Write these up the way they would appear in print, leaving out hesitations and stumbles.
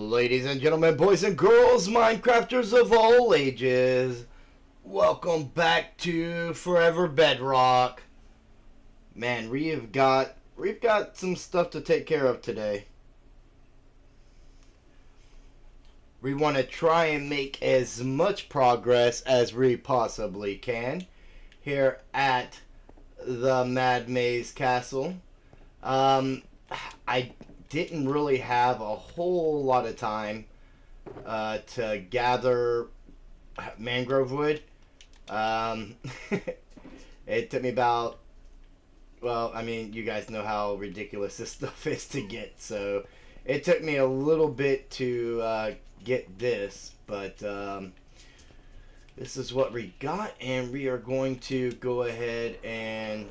Ladies and gentlemen, boys and girls, Minecrafters of all ages, welcome back to Forever Bedrock. Man, we've got some stuff to take care of today. We want to try and make as much progress as we possibly can here at the Mad Maze Castle. I didn't really have a whole lot of time to gather mangrove wood. It took me about, well, I mean, you guys know how ridiculous this stuff is to get, so it took me a little bit to get this, but this is what we got, and we are going to go ahead and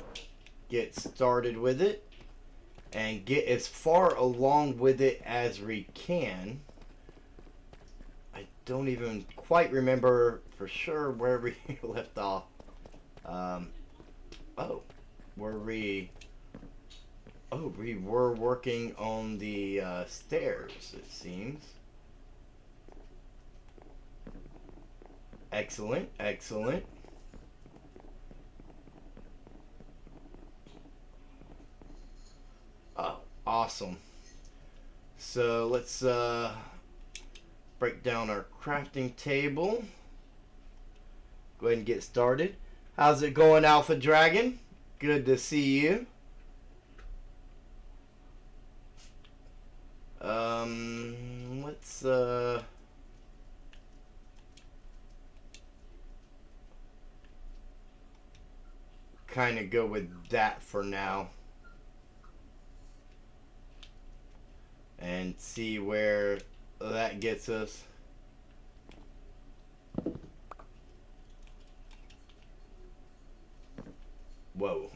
get started with it and get as far along with it as we can. I don't even quite remember for sure where we left off. We were working on the stairs, it seems. Excellent, excellent. Oh, awesome. So let's break down our crafting table. Go ahead and get started. How's it going, Alpha Dragon? Good to see you. Let's kind of go with that for now and see where that gets us. Whoa.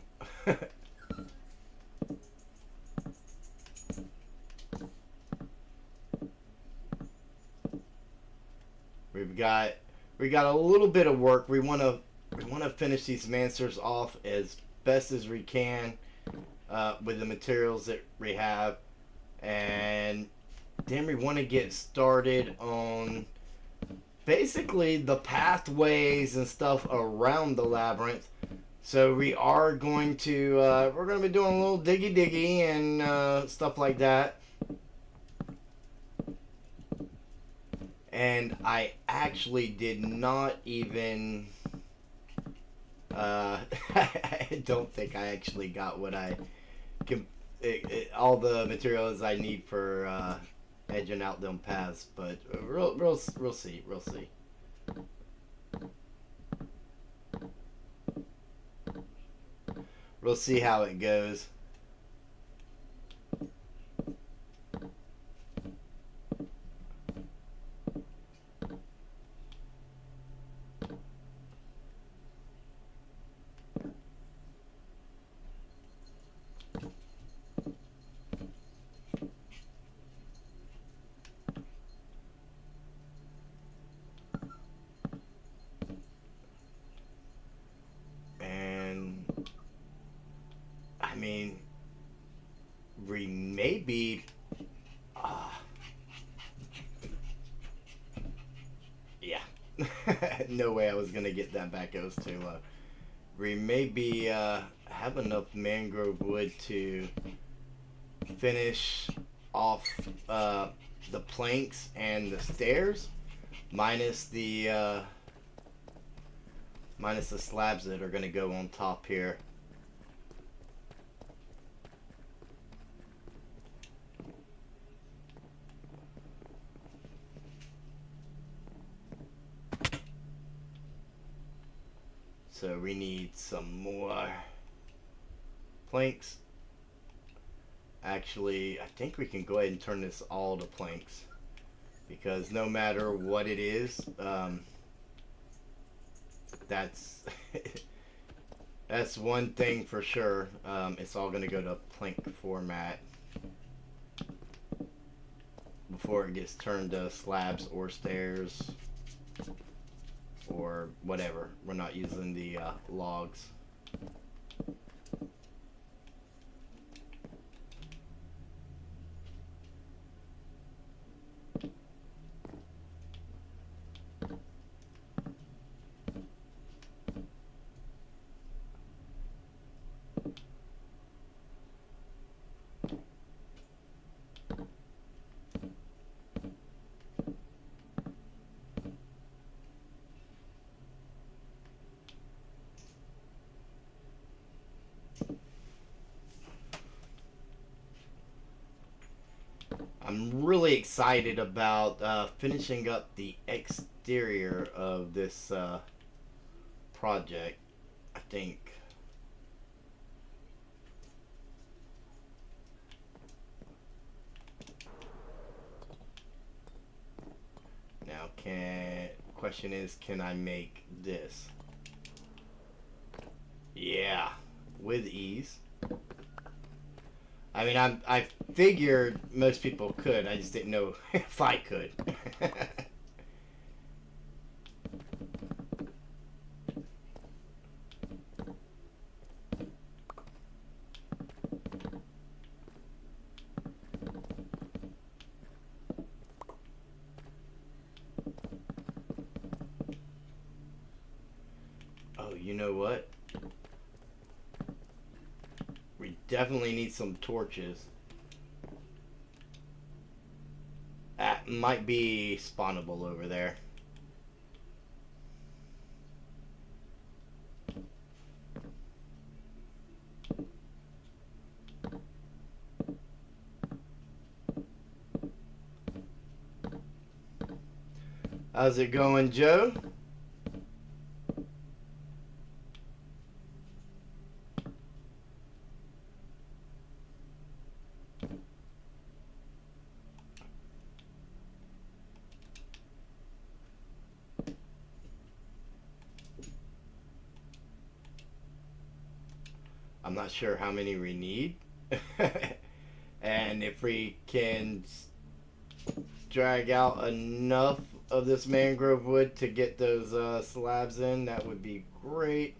we got a little bit of work. We want to finish these monsters off as best as we can with the materials that we have, and then we want to get started on basically the pathways and stuff around the labyrinth. So we are going to we're going to be doing a little diggy and stuff like that. And I actually did not even I don't think I actually got what I can, all the materials I need for edging out them paths, but we'll see. We'll see how it goes. I mean, we may be, yeah, no way I was going to get that back, it was too low. We may be, have enough mangrove wood to finish off, the planks and the stairs, minus the slabs that are going to go on top here. So we need some more planks. Actually, I think we can go ahead and turn this all to planks, because no matter what it is, that's that's one thing for sure. It's all going to go to plank format before it gets turned to slabs or stairs or whatever. We're not using the logs. really excited about finishing up the exterior of this project. I think. Now, question is, can I make this? Yeah, with ease. I mean, I figured most people could. I just didn't know if I could. Oh, you know what? We definitely need some torches. That might be spawnable over there. How's it going, Joe? I'm not sure how many we need. And if we can drag out enough of this mangrove wood to get those slabs in, that would be great.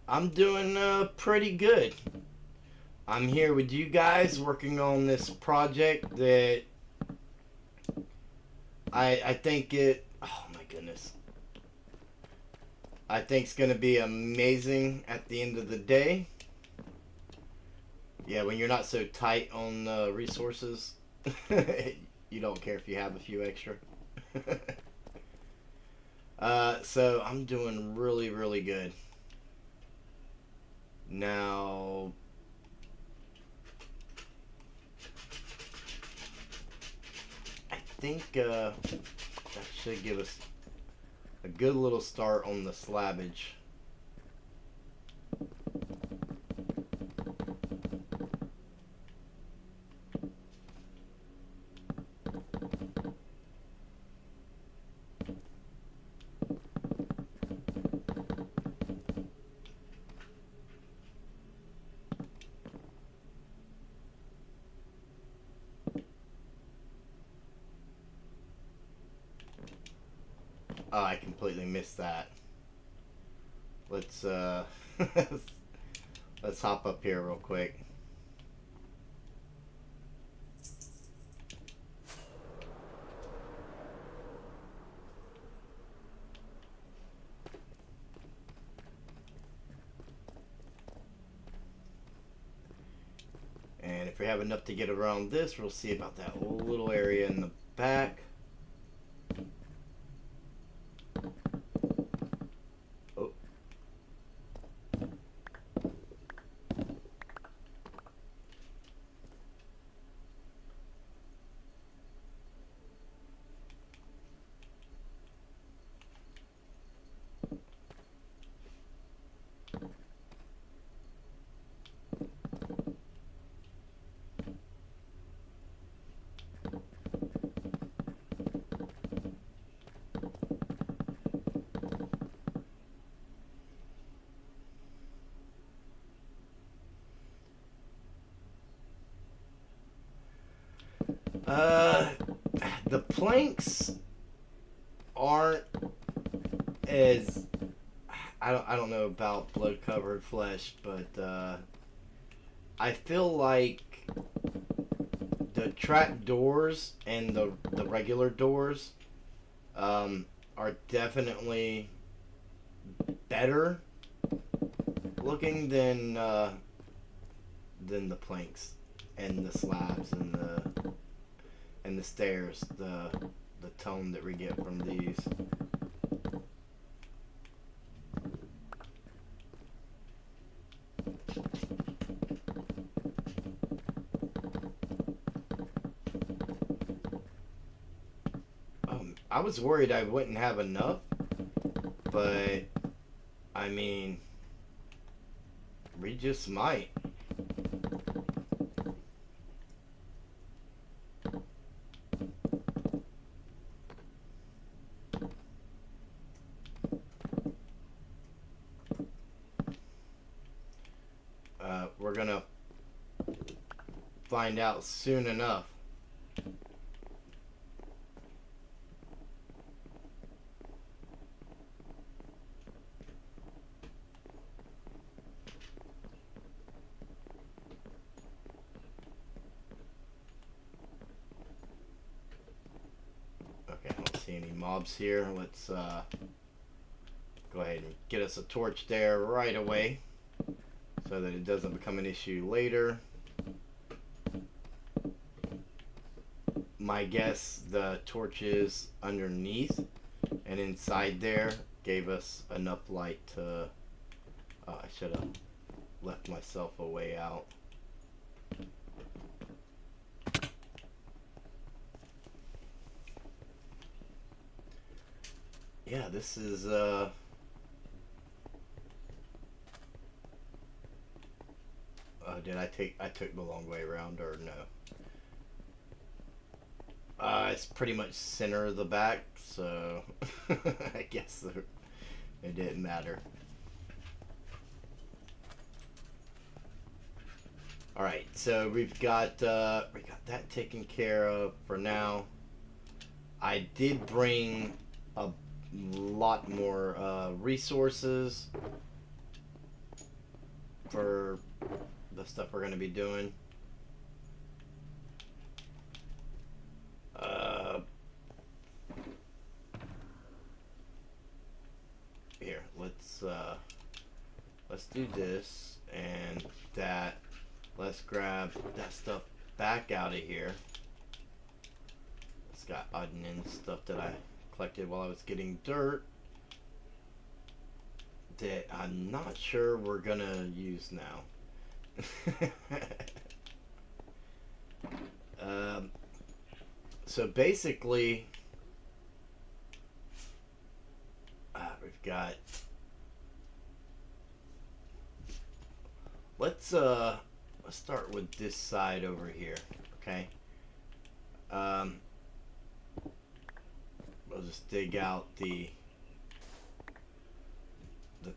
I'm doing pretty good. I'm here with you guys working on this project that I think oh my goodness. I think it's going to be amazing at the end of the day. Yeah, when you're not so tight on resources, you don't care if you have a few extra. So I'm doing really, really good. Now, I think that should give us a good little start on the slabbage. Oh, I completely missed that. Let's let's hop up here real quick. And if we have enough to get around this, we'll see about that little area in the back. The planks aren't as I don't know about blood covered flesh, but I feel like the trap doors and the regular doors are definitely better looking than the planks and the slabs and the stairs. The tone that we get from these. I was worried I wouldn't have enough, but I mean, we just might. We're gonna find out soon enough. Okay, I don't see any mobs here. Let's go ahead and get us a torch there right away so that it doesn't become an issue later. My guess, the torches underneath and inside there gave us enough light to... I should have left myself a way out. Yeah, this is I took the long way around, or no? It's pretty much center of the back, so I guess it didn't matter. Alright, so we got that taken care of for now. I did bring a lot more resources for the stuff we're going to be doing. Here, let's do this and that. Let's grab that stuff back out of here. It's got odd and end stuff that I collected while I was getting dirt that I'm not sure we're gonna use now. So basically, we've got. Let's start with this side over here, okay? We'll just dig out the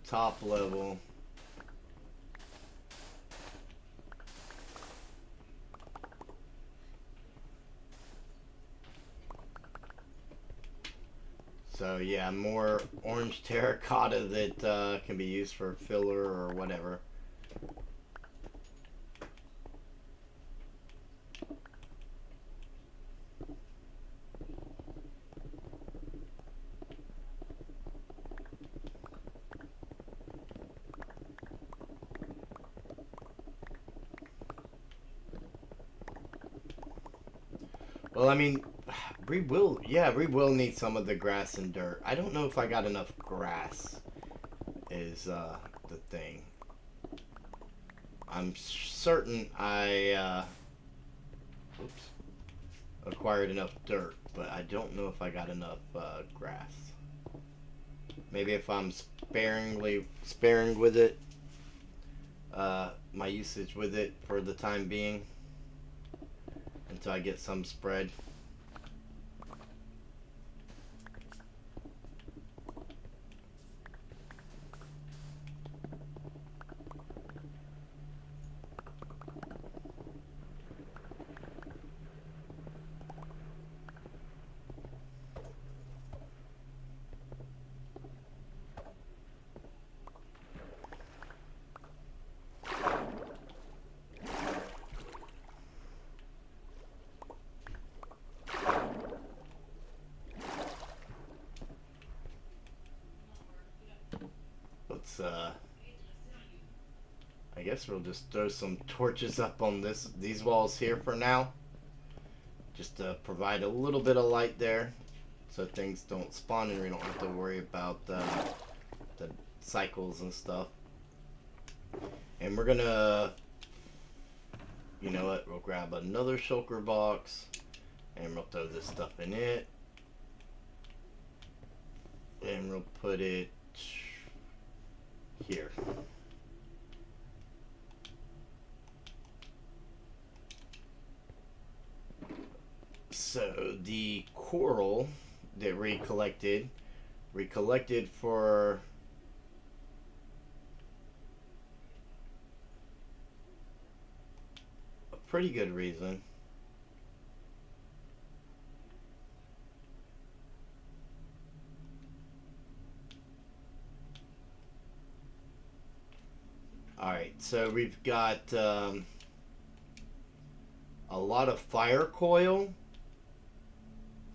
top level. So yeah, more orange terracotta that can be used for filler or whatever. Well, I mean, we will need some of the grass and dirt. I don't know if I got enough grass is the thing. I'm certain I acquired enough dirt, but I don't know if I got enough grass. Maybe if I'm sparing with it, my usage with it for the time being, until I get some spread. I guess we'll just throw some torches up on these walls here for now. Just to provide a little bit of light there so things don't spawn and we don't have to worry about the cycles and stuff. And we're gonna, you know what, we'll grab another shulker box and we'll throw this stuff in it. And we'll put it here. So the coral that we collected for a pretty good reason. Alright, so we've got a lot of fire coil,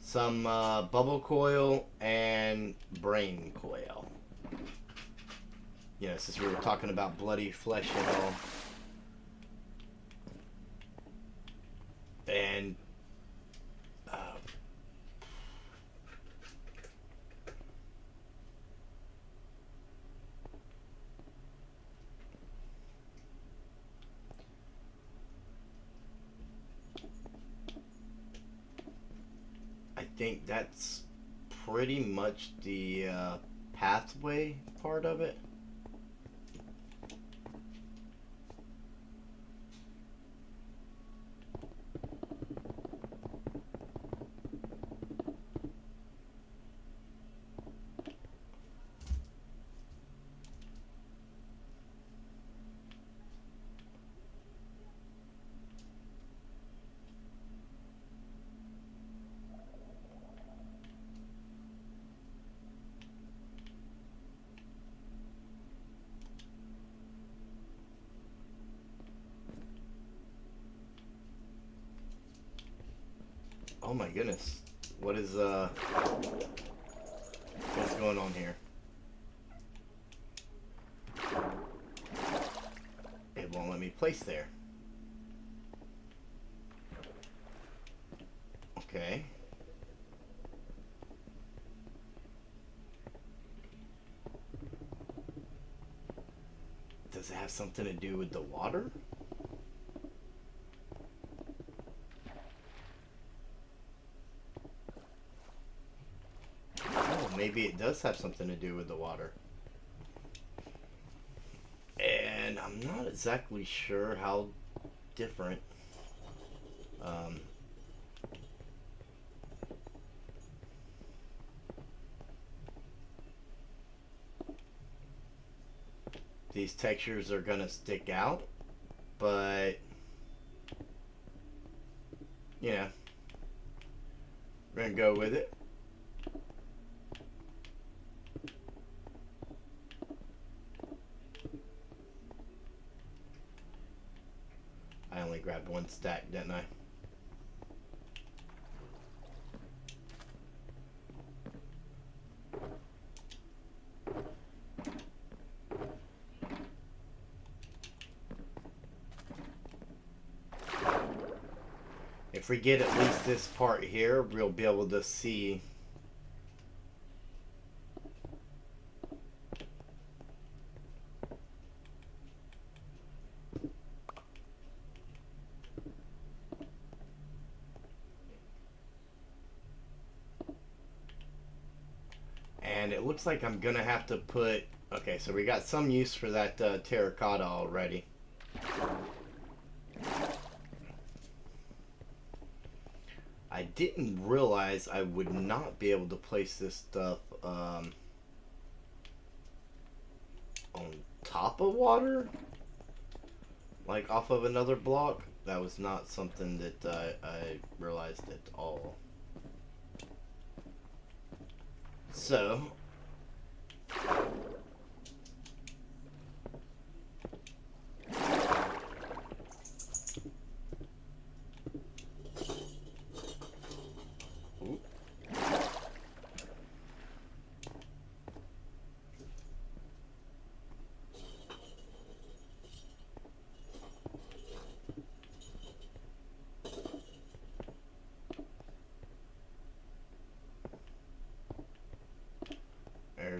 some bubble coil, and brain coil. You know, since we were talking about bloody flesh and all. And I think that's pretty much the pathway part of it. Oh my goodness. What's going on here? It won't let me place there. Okay. Does it have something to do with the water? Maybe it does have something to do with the water. And I'm not exactly sure how different. These textures are gonna stick out, but you know, we're gonna go with it. I only grabbed one stack, didn't I? If we get at least this part here, we'll be able to see. And it looks like I'm gonna have to put, okay, so we got some use for that terracotta already. I didn't realize I would not be able to place this stuff on top of water, like off of another block. That was not something that I realized at all. So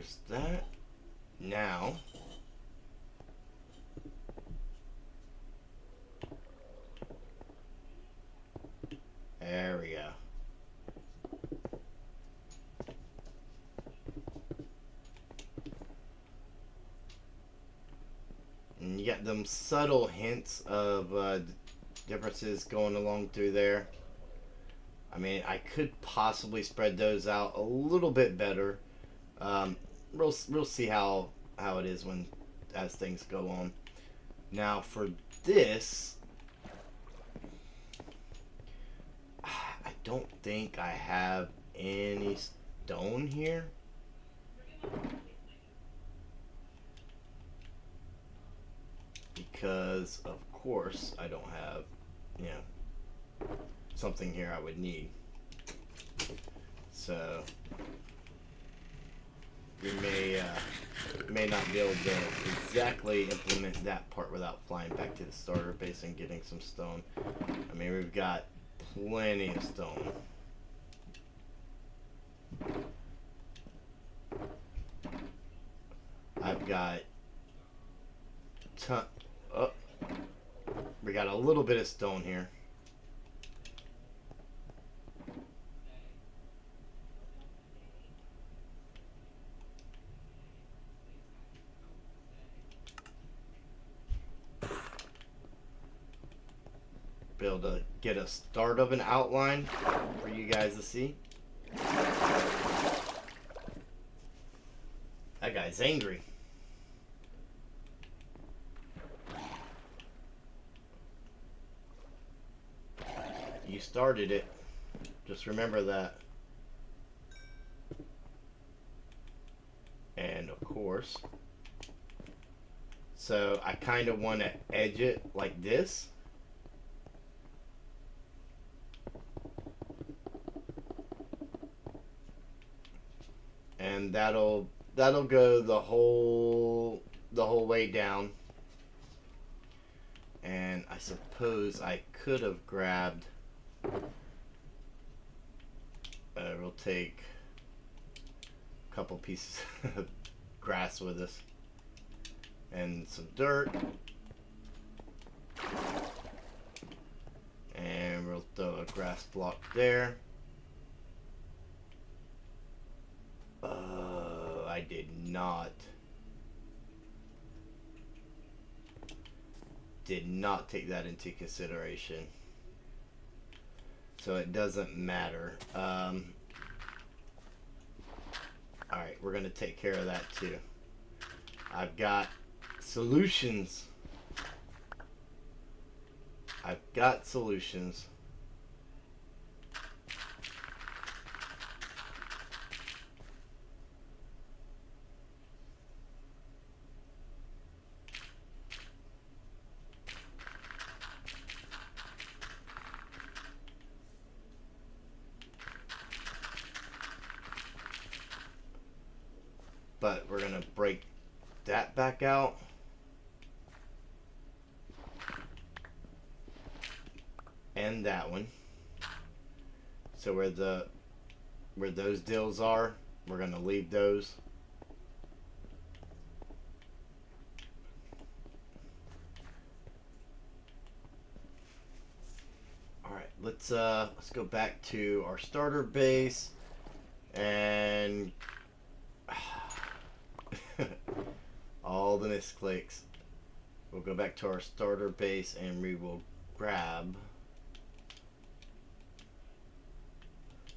there's that. Now, there we go. And you got them subtle hints of differences going along through there. I mean, I could possibly spread those out a little bit better. We'll see how it is as things go on. Now for this, I don't think I have any stone here. Because of course I don't have, you know, something here I would need. So we may not be able to exactly implement that part without flying back to the starter base and getting some stone. I mean, we've got plenty of stone. I've got we got a little bit of stone here. Be able to get a start of an outline for you guys to see. That guy's angry. You started it. Just remember that. And of course, so I kind of want to edge it like this. And that'll go the whole way down. And I suppose I could have grabbed. We'll take a couple pieces of grass with us and some dirt, and we'll throw a grass block there. I did not take that into consideration, so it doesn't matter. Alright, we're going to take care of that too. I've got solutions. But we're going to break that back out. And that one. So where those dills are, we're going to leave those. All right, let's go back to our starter base and all the misclicks. We'll go back to our starter base and we will grab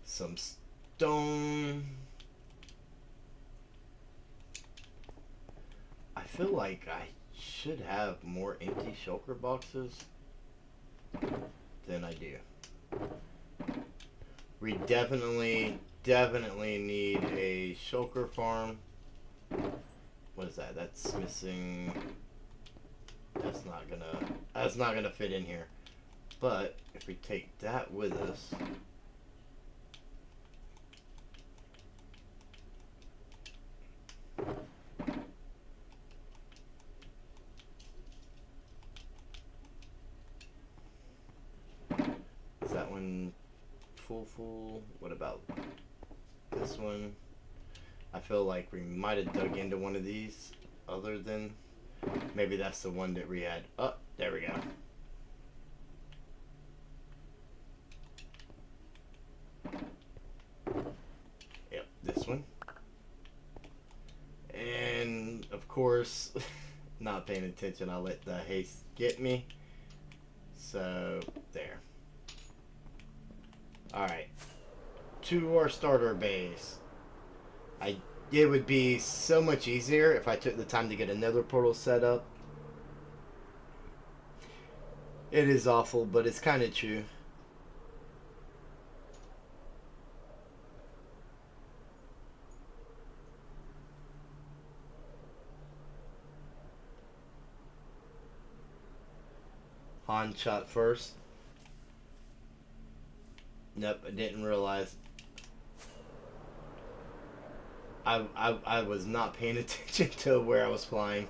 some stone. I feel like I should have more empty shulker boxes than I do. We definitely need a shulker farm. What is that? That's missing. That's not gonna fit in here. But if we take that with us, is that one full? What about this one? I feel like we might have dug into one of these other than... Maybe that's the one that we had. Oh, there we go. Yep, this one. And, of course, not paying attention, I let the haste get me. So, there. Alright. To our starter base. It would be so much easier if I took the time to get another portal set up. It is awful, but it's kind of true. Han shot first. Nope, I didn't realize. I was not paying attention to where I was flying.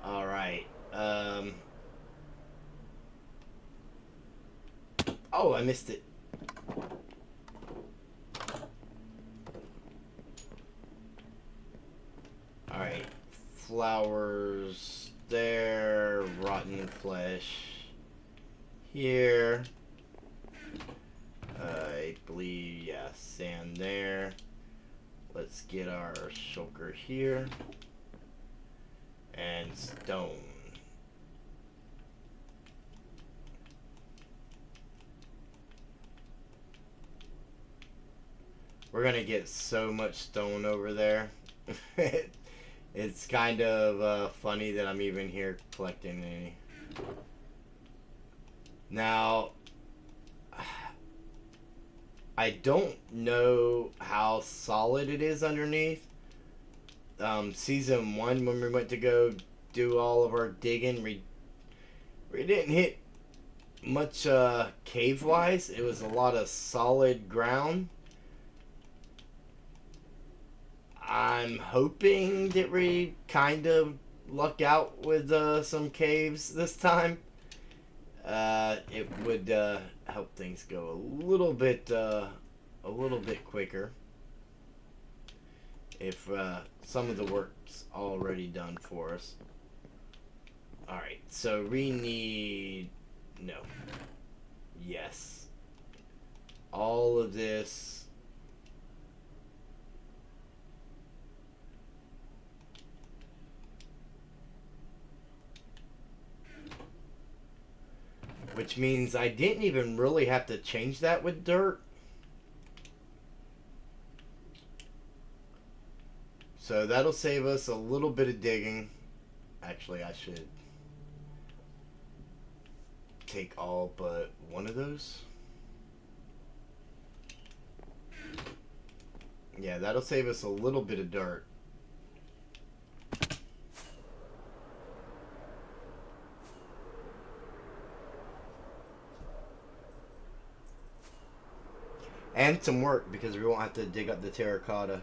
Alright. Oh, I missed it. Alright. Flowers there. Rotten flesh here. I believe, yeah, sand there. Let's get our shulker here. And stone. We're gonna get so much stone over there. It's kind of funny that I'm even here collecting any. Now, I don't know how solid it is underneath. Season 1, when we went to go do all of our digging, we didn't hit much cave-wise. It was a lot of solid ground. I'm hoping that we kind of luck out with some caves this time. It would help things go a little bit quicker if some of the work's already done for us. Alright, so we need... No. Yes. All of this... Which means I didn't even really have to change that with dirt. So that'll save us a little bit of digging. Actually, I should take all but one of those. Yeah, that'll save us a little bit of dirt. And some work, because we won't have to dig up the terracotta.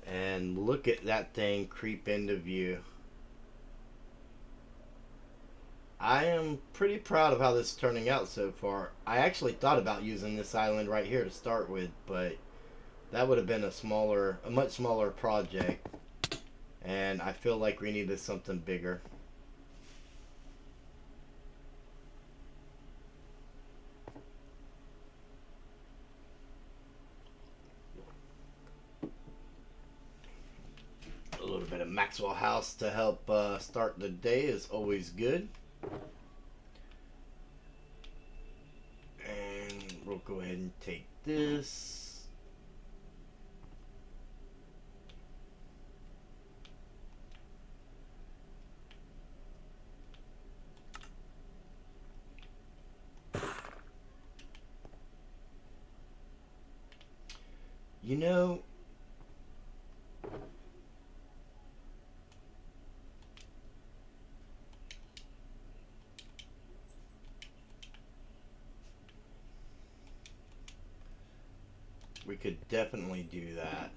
And look at that thing creep into view. I am pretty proud of how this is turning out so far. I actually thought about using this island right here to start with, but that would have been a much smaller project. And I feel like we needed something bigger. A little bit of Maxwell House to help start the day is always good. And we'll go ahead and take this. You know, we could definitely do that.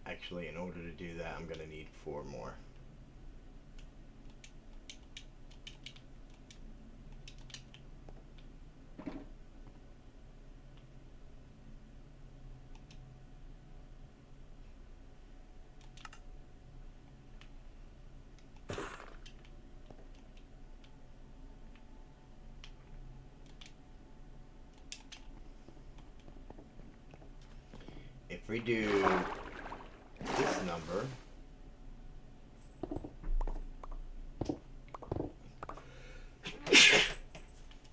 Actually, in order to do that, I'm going to need 4 more. If we do this number,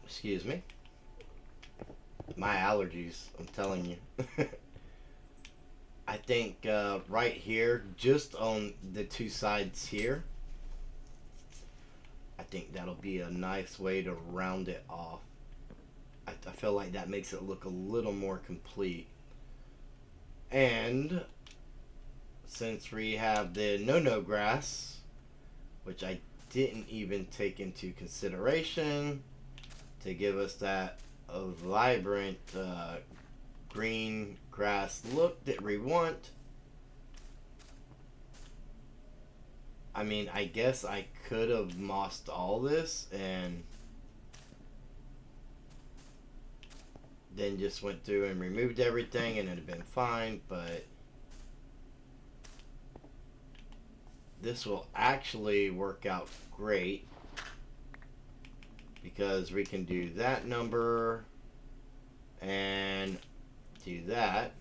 excuse me, my allergies, I'm telling you. I think right here, just on the 2 sides here, I think that'll be a nice way to round it off. I feel like that makes it look a little more complete. And since we have the no-no grass, which I didn't even take into consideration to give us that vibrant green grass look that we want, I mean, I guess I could have mossed all this and then just went through and removed everything and it'd have been fine, but this will actually work out great because we can do that number and do that.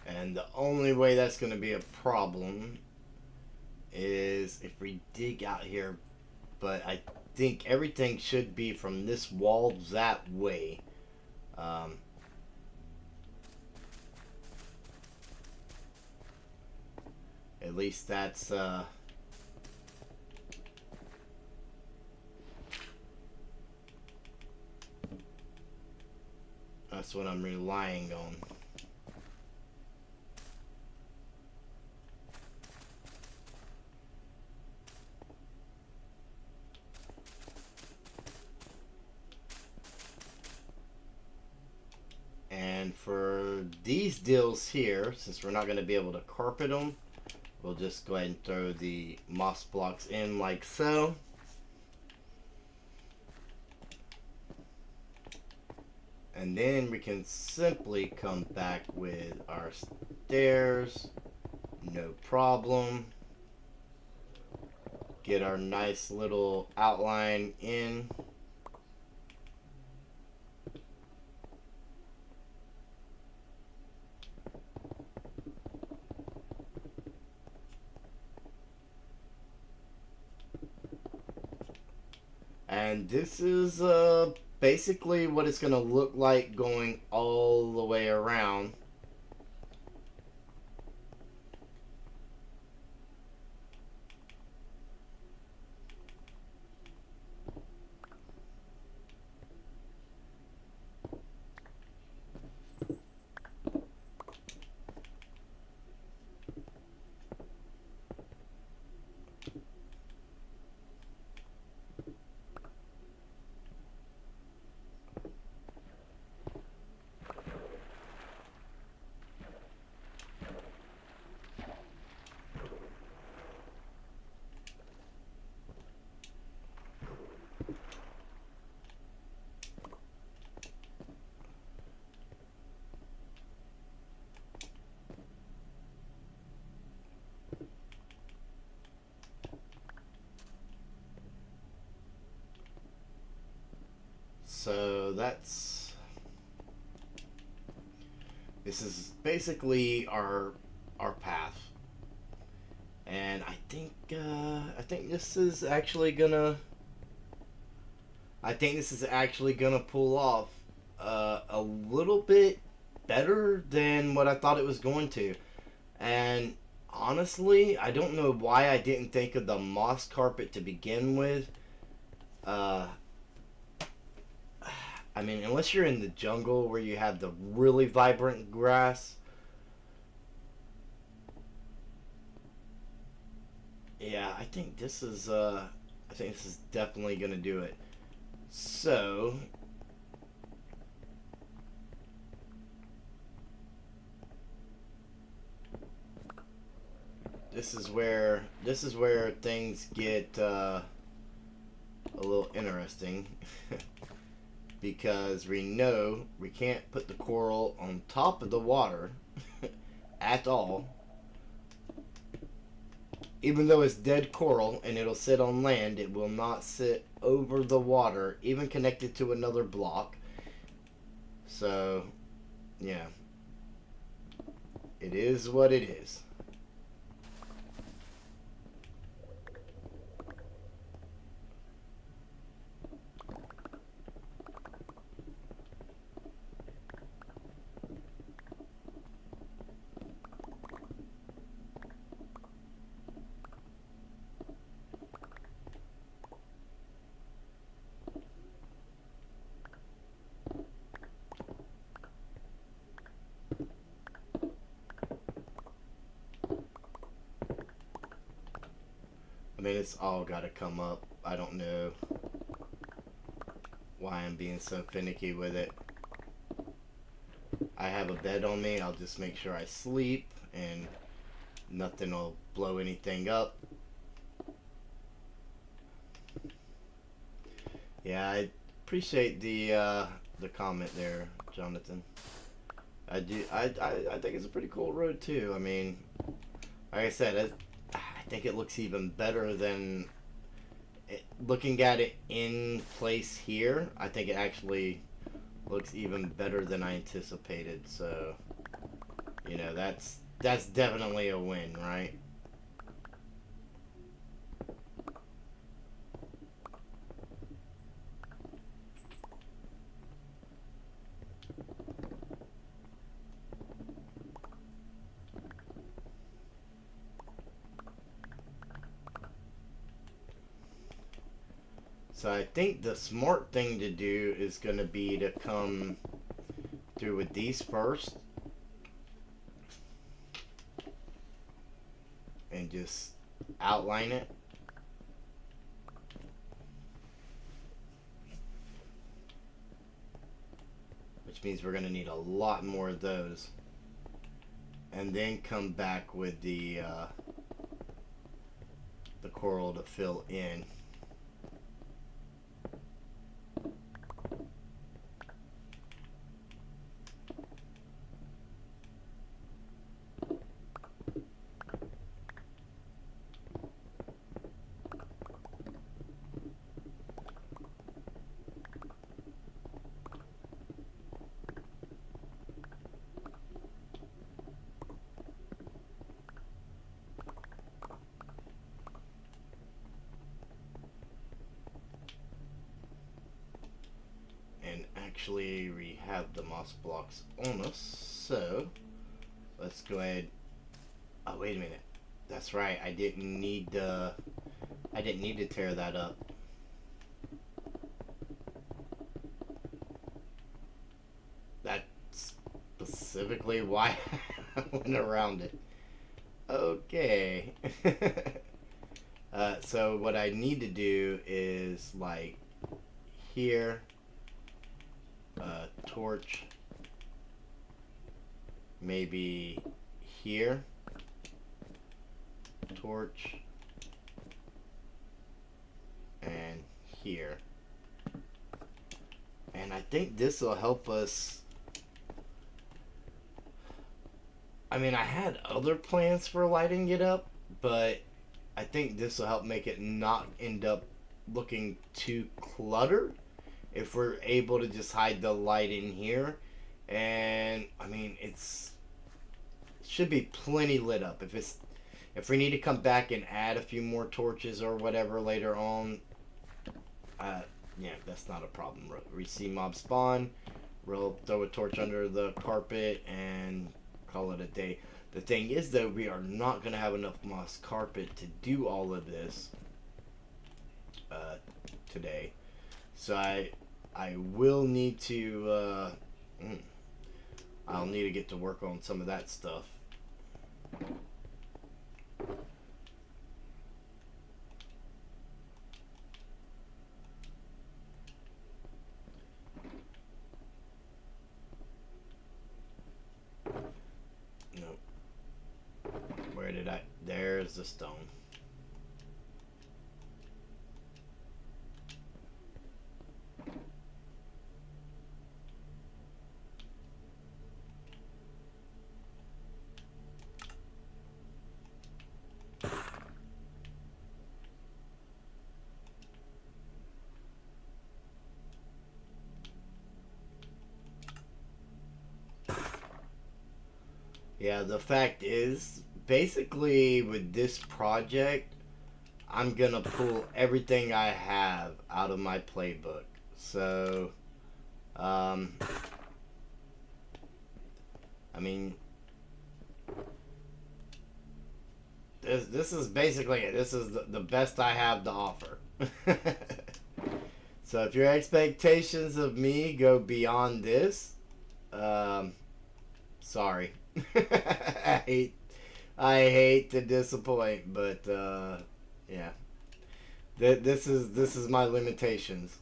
And the only way that's going to be a problem is if we dig out here, but I think everything should be from this wall that way. At least that's what I'm relying on. And for these deals here, since we're not going to be able to carpet them, we'll just go ahead and throw the moss blocks in like so. And then we can simply come back with our stairs, no problem. Get our nice little outline in. And this is basically what it's going to look like going all the way around. So this is basically our path, and I think this is actually gonna pull off a little bit better than what I thought it was going to. And honestly, I don't know why I didn't think of the moss carpet to begin with. I mean, unless you're in the jungle where you have the really vibrant grass, yeah, I think this is definitely gonna do it. So, this is where things get a little interesting because we know we can't put the coral on top of the water at all. Even though it's dead coral and it'll sit on land, it will not sit over the water, even connected to another block. So, yeah, it is what it is. I mean, it's all got to come up. I don't know why I'm being so finicky with it. I have a bed on me. I'll just make sure I sleep and nothing will blow anything up. Yeah, I appreciate the comment there, Jonathan. I do. I think it's a pretty cool road too. I mean, like I said, I think it looks even better than looking at it in place here. I think it actually looks even better than I anticipated. So, you know, that's definitely a win, right? So I think the smart thing to do is going to be to come through with these first and just outline it. Which means we're going to need a lot more of those. And then come back with the coral to fill in. Actually, we have the moss blocks on us, so let's go ahead. Oh, wait a minute. That's right. I didn't need to tear that up. That's specifically why I went around it. Okay. So what I need to do is like here. Torch maybe here, torch, and here, and I think this will help us. I mean, I had other plans for lighting it up, but I think this will help make it not end up looking too cluttered if we're able to just hide the light in here. And I mean, it should be plenty lit up. If we need to come back and add a few more torches or whatever later on, yeah, that's not a problem. We see mob spawn, we'll throw a torch under the carpet and call it a day. The thing is, though, we are not going to have enough moss carpet to do all of this today. So I will need to, I'll need to get to work on some of that stuff. Nope. Where did I? There's the stone. Yeah, the fact is, basically with this project, I'm gonna pull everything I have out of my playbook. So, um, I mean, this is basically it. This is the best I have to offer. So if your expectations of me go beyond this, um, sorry. I hate to disappoint, but yeah. This is my limitations.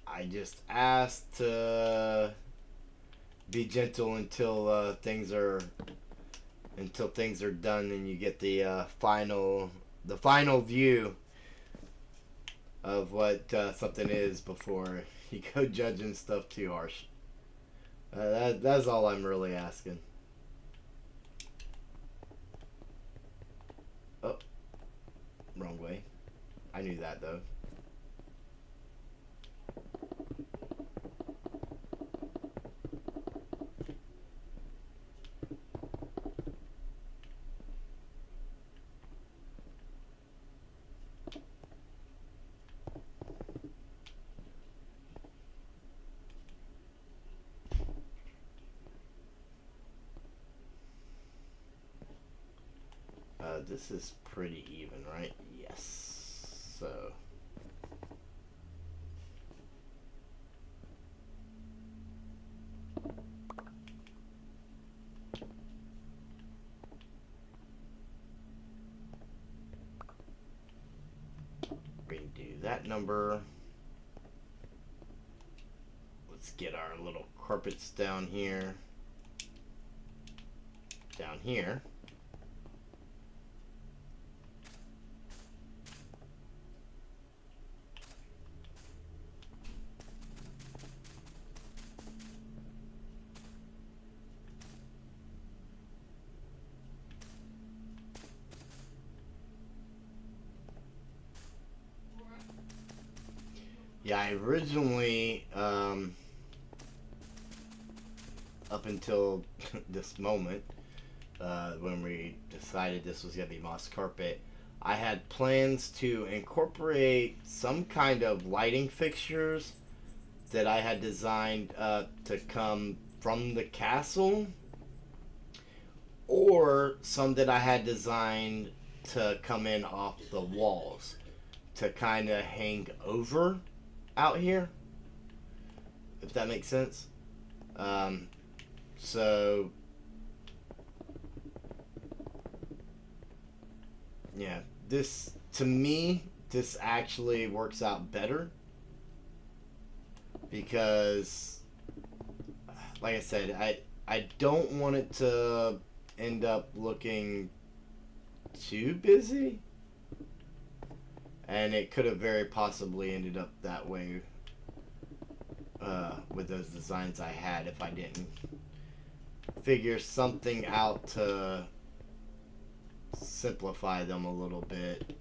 I just asked to be gentle until things are done and you get the final view of what something is before you go judging stuff too harsh. That's all I'm really asking. Oh, wrong way. I knew that though. This is pretty even, right? Yes. So. Redo that number. Let's get our little carpets down here. Down here. Yeah, I originally, up until this moment, when we decided this was going to be moss carpet, I had plans to incorporate some kind of lighting fixtures that I had designed to come from the castle, or some that I had designed to come in off the walls to kind of hang over out here, if that makes sense. So yeah, this, to me, this actually works out better because, like I said, I don't want it to end up looking too busy, and it could have very possibly ended up that way with those designs I had if I didn't figure something out to simplify them a little bit.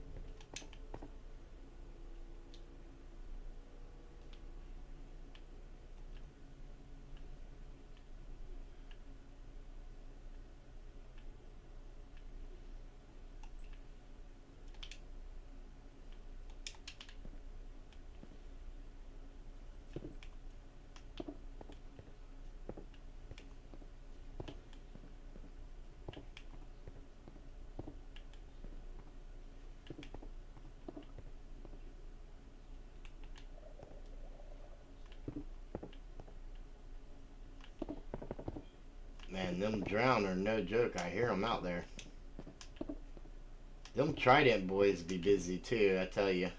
them drown are no joke. I hear them out there. Them Trident boys be busy too, I tell you.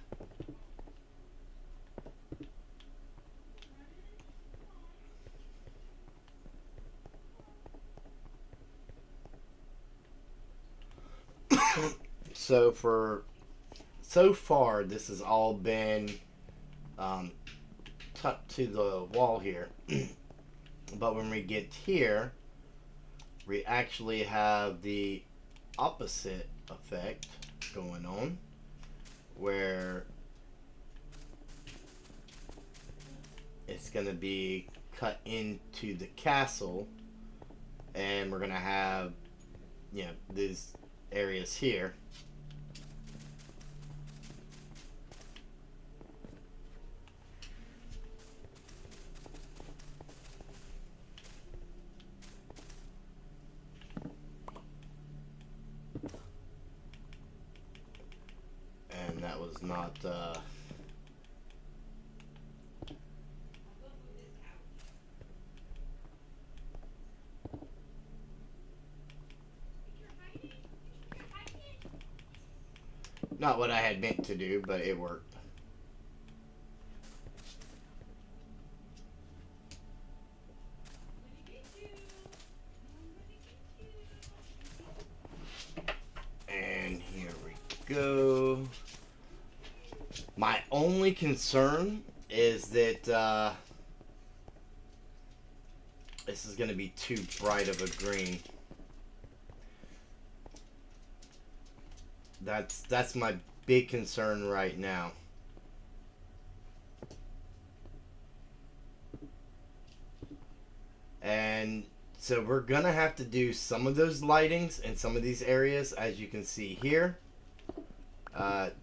So far, this has all been tucked to the wall here. But when we get here, we actually have the opposite effect going on, where it's going to be cut into the castle, and we're going to have, you know, these areas here. And that was not not what I had meant to do, but it worked. And here we go. My only concern is that this is going to be too bright of a green. That's my big concern right now. And so we're gonna have to do some of those lightings in some of these areas, as you can see here,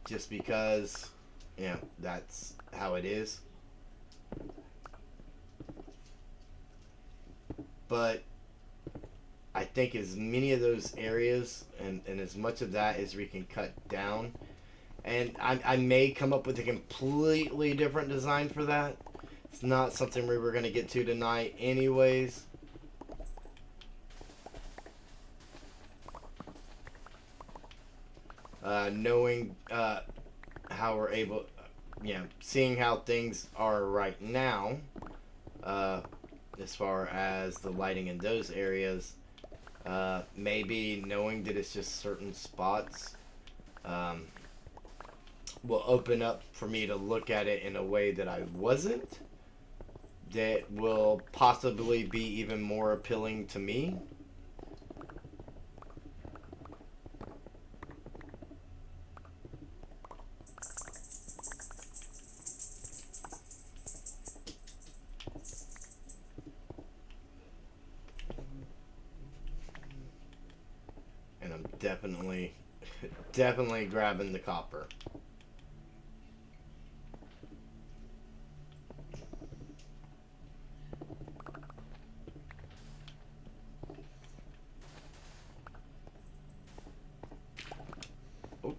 just because, you know, that's how it is. But I think as many of those areas and as much of that as we can cut down, and I may come up with a completely different design for that. It's not something we were going to get to tonight anyways. Knowing how we're able, you know, seeing how things are right now, as far as the lighting in those areas, maybe knowing that it's just certain spots will open up for me to look at it in a way that I wasn't, that will possibly be even more appealing to me. And I'm definitely grabbing the copper. Oh.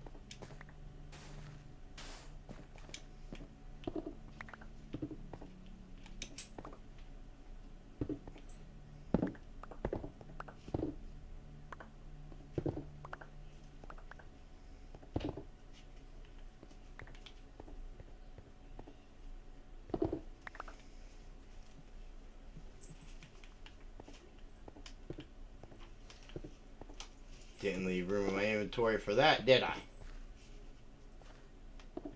Didn't leave room in my inventory for that, did I?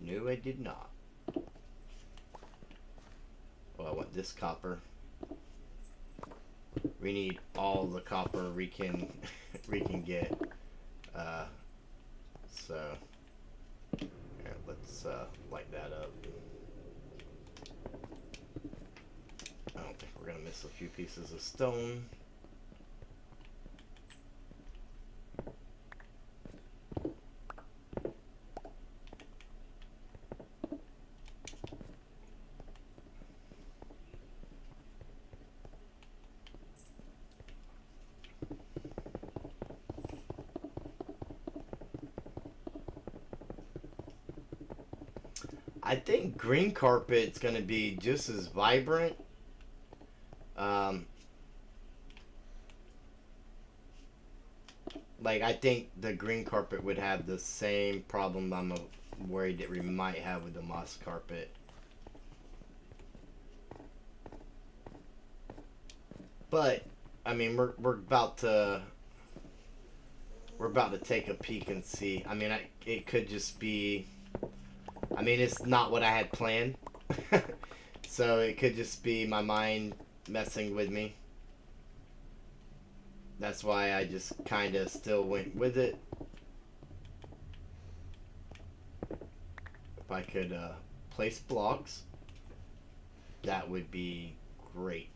No, I did not. Well, I want this copper. We need all the copper we can get. So here, let's light that up. I don't think we're gonna miss a few pieces of stone. I think green carpet's going to be just as vibrant. like I think the green carpet would have the same problem I'm worried that we might have with the moss carpet. But I mean, we're about to take a peek and see. I mean, it could just be. I mean, it's not what I had planned, so it could just be my mind messing with me. That's why I just kind of still went with it. If I could place blocks, that would be great.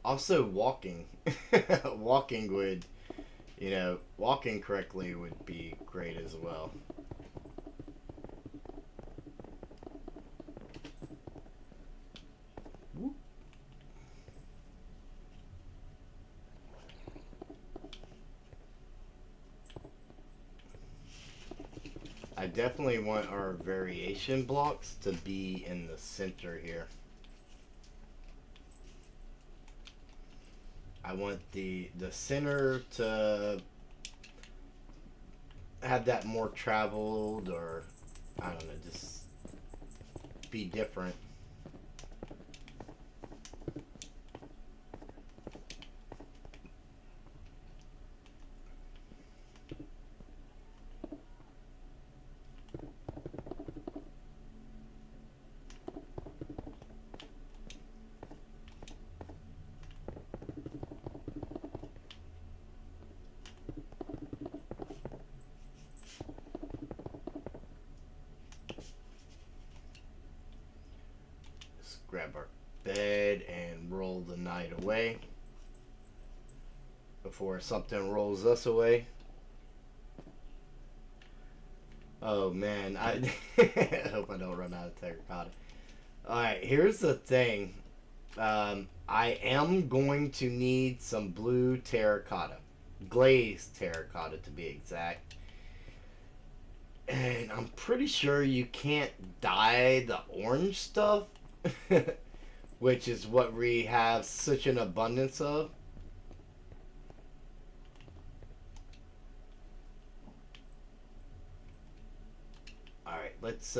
Also, walking. Walking would, walking correctly would be great as well. I definitely want our variation blocks to be in the center here. I want the center to have that more traveled, or I don't know, just be different. Grab our bed and roll the night away before something rolls us away. Oh man, I hope I don't run out of terracotta. Alright, here's the thing. I am going to need some blue terracotta. Glazed terracotta to be exact. And I'm pretty sure you can't dye the orange stuff. Which is what we have such an abundance of. Alright, let's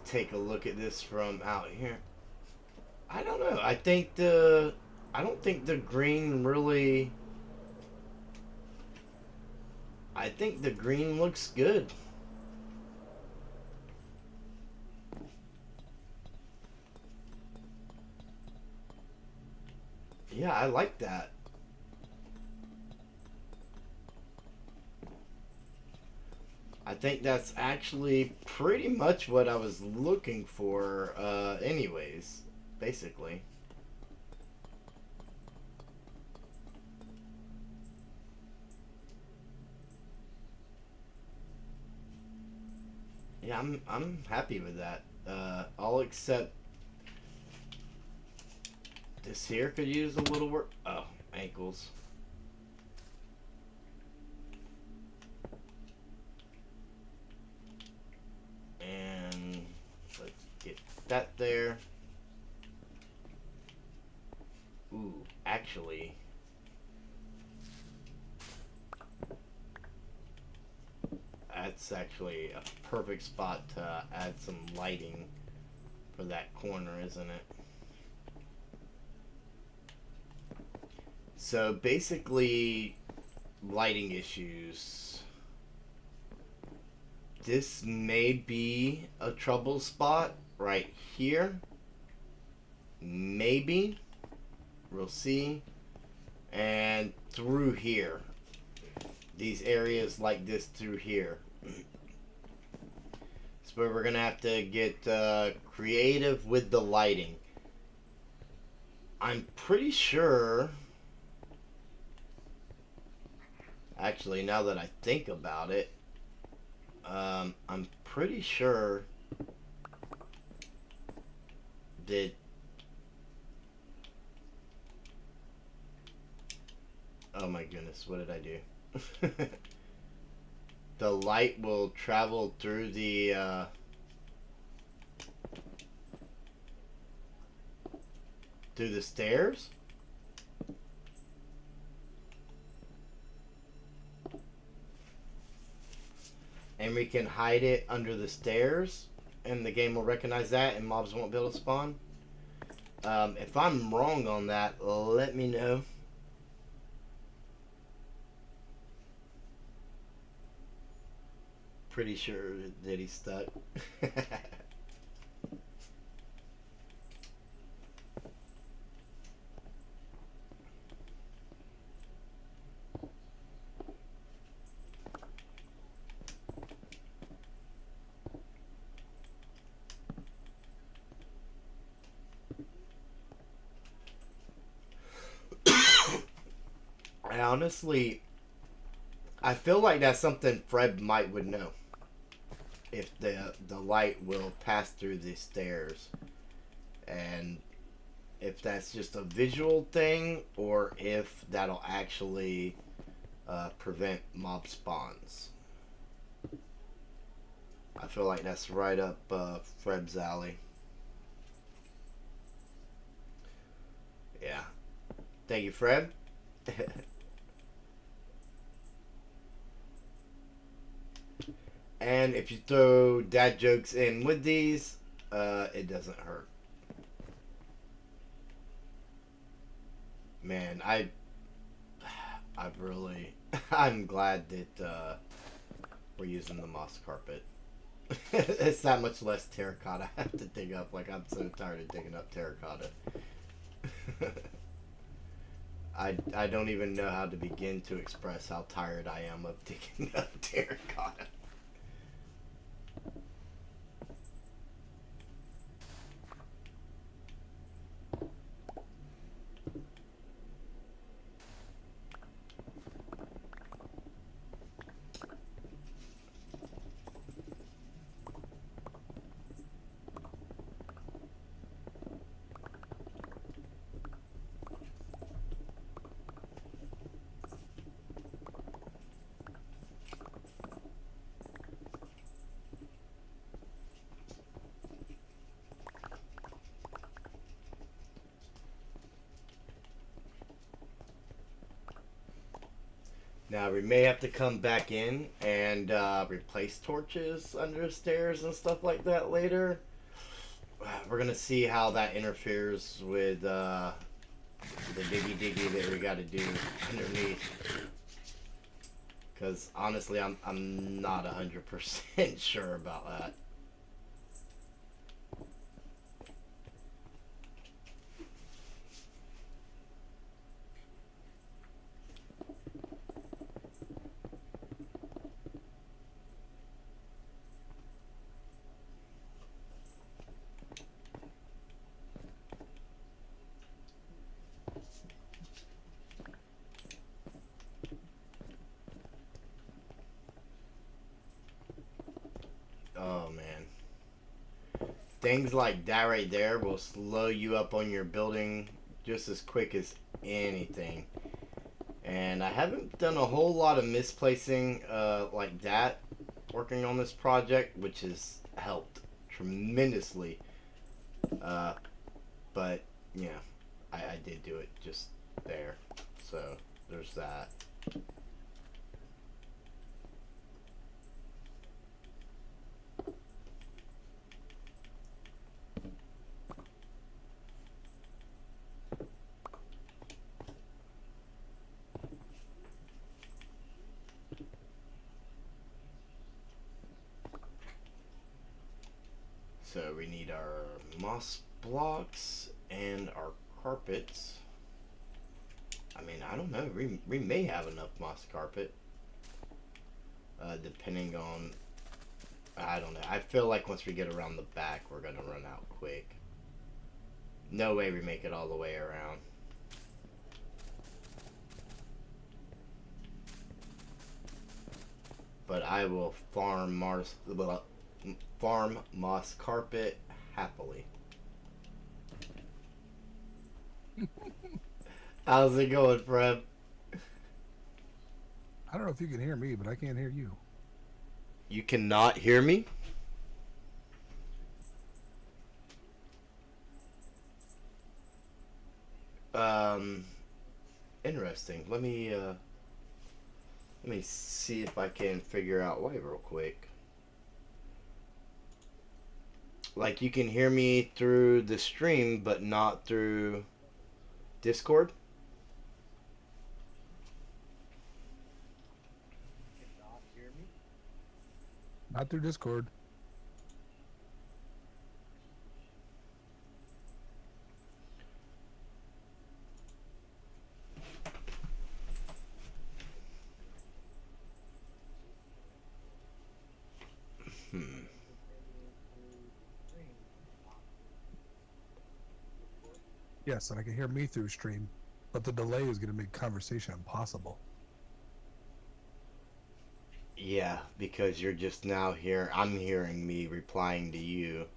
take a look at this from out here. I don't know. I don't think the green really. I think the green looks good. Yeah, I like that. I think that's actually pretty much what I was looking for, anyways, basically. Yeah, I'm happy with that. I'll accept this here could use a little work. Oh, ankles. And let's get that there. Ooh, actually, that's actually a perfect spot to add some lighting for that corner, isn't it? So basically, lighting issues. This may be a trouble spot right here. Maybe. we'll see. And through here. These areas like this through here. So we're going to have to get creative with the lighting. I'm pretty sure... Actually, now that I think about it, I'm pretty sure that... Oh my goodness, what did I do? The light will travel through the stairs? And we can hide it under the stairs, and the game will recognize that, and mobs won't be able to spawn. If I'm wrong on that, let me know. Pretty sure that he's stuck. Honestly, I feel like that's something Fred might would know. If the light will pass through the stairs, and if that's just a visual thing, or if that'll actually prevent mob spawns. I feel like that's right up Fred's alley. Yeah. Thank you, Fred. And if you throw dad jokes in with these, it doesn't hurt. Man, I've really, I'm glad that we're using the moss carpet. It's that much less terracotta I have to dig up. Like, I'm so tired of digging up terracotta. I don't even know how to begin to express how tired I am of digging up terracotta. Now, we may have to come back in and replace torches under the stairs and stuff like that later. We're going to see how that interferes with the diggy that we got to do underneath. Because, honestly, I'm not 100% sure about that. Oh, man. Things like that right there will slow you up on your building just as quick as anything. And I haven't done a whole lot of misplacing like that working on this project, which has helped tremendously. But, yeah, I did do it just there. So, there's that. So we need our moss blocks and our carpets. I mean, I don't know. We may have enough moss carpet, depending on. I don't know. I feel like once we get around the back, we're gonna run out quick. No way we make it all the way around. But I will farm moss carpet happily. How's it going, Fred? I don't know if you can hear me, but I can't hear you. You cannot hear me? Um, Interesting. Let me see if I can figure out why real quick. Like you can hear me through the stream, but not through Discord. Not through Discord. Hmm. Yes, and I can hear me through stream, but the delay is going to make conversation impossible. Yeah, because you're just now here. I'm hearing me replying to you,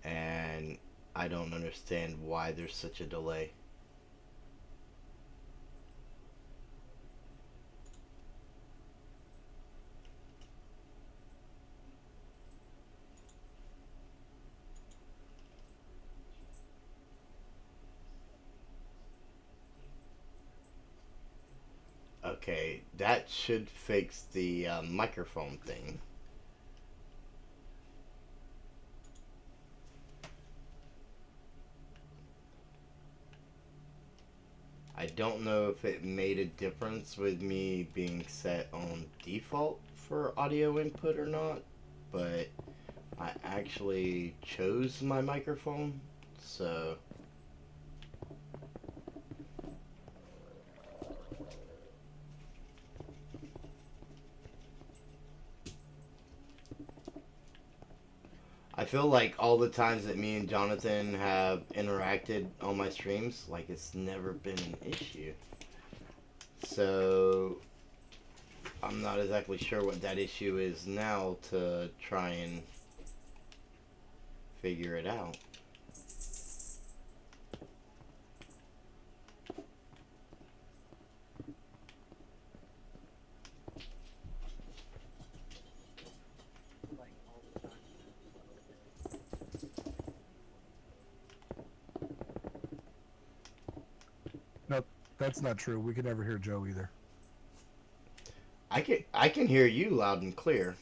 and I don't understand why there's such a delay. Okay, that should fix the microphone thing. I don't know if it made a difference with me being set on default for audio input or not, but I actually chose my microphone, so I feel like all the times that me and Jonathan have interacted on my streams, like it's never been an issue. So I'm not exactly sure what that issue is now to try and figure it out. No, that's not true. We can never hear Joe either. I can hear you loud and clear.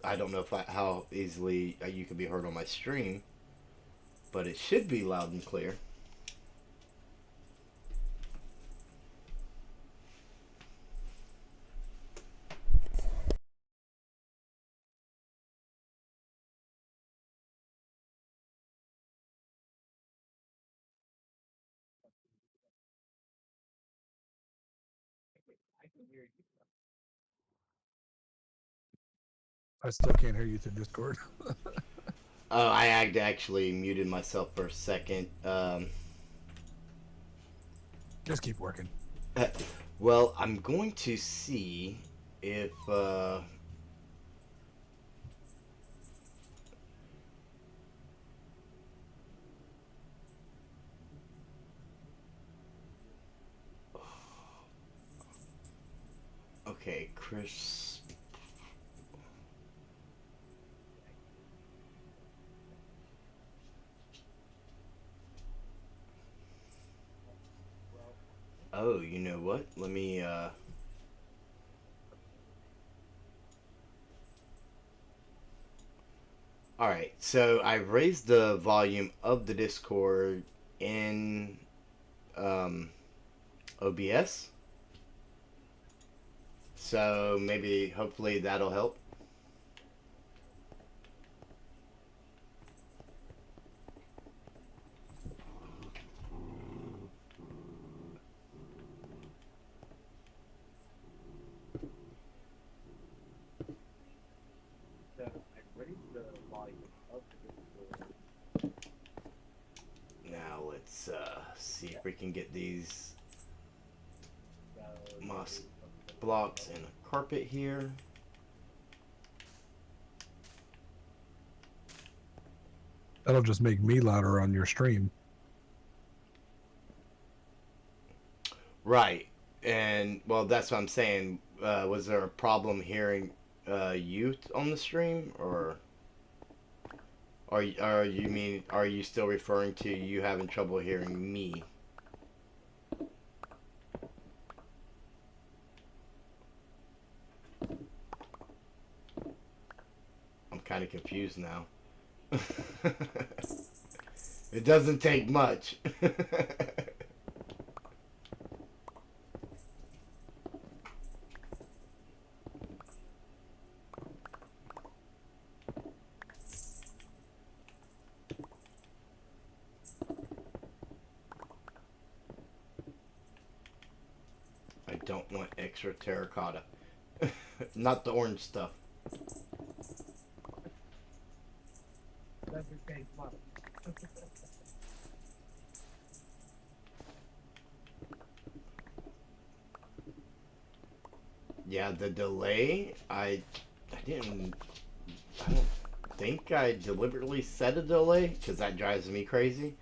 I don't know how easily you can be heard on my stream, but it should be loud and clear. I still can't hear you through Discord. Oh, I actually muted myself for a second. Just keep working. Well, I'm going to see if okay, Chris. Oh, you know what? Let me All right. So I raised the volume of the Discord in um OBS. So maybe hopefully that'll help. if we can get these moss blocks and a carpet here. That'll just make me louder on your stream. Right. And, well, that's what I'm saying. Was there a problem hearing you on the stream, or are you still referring to you having trouble hearing me? I'm kind of confused now. It doesn't take much. I don't want extra terracotta. Not the orange stuff. Yeah, the delay, I don't think I deliberately set a delay, because that drives me crazy.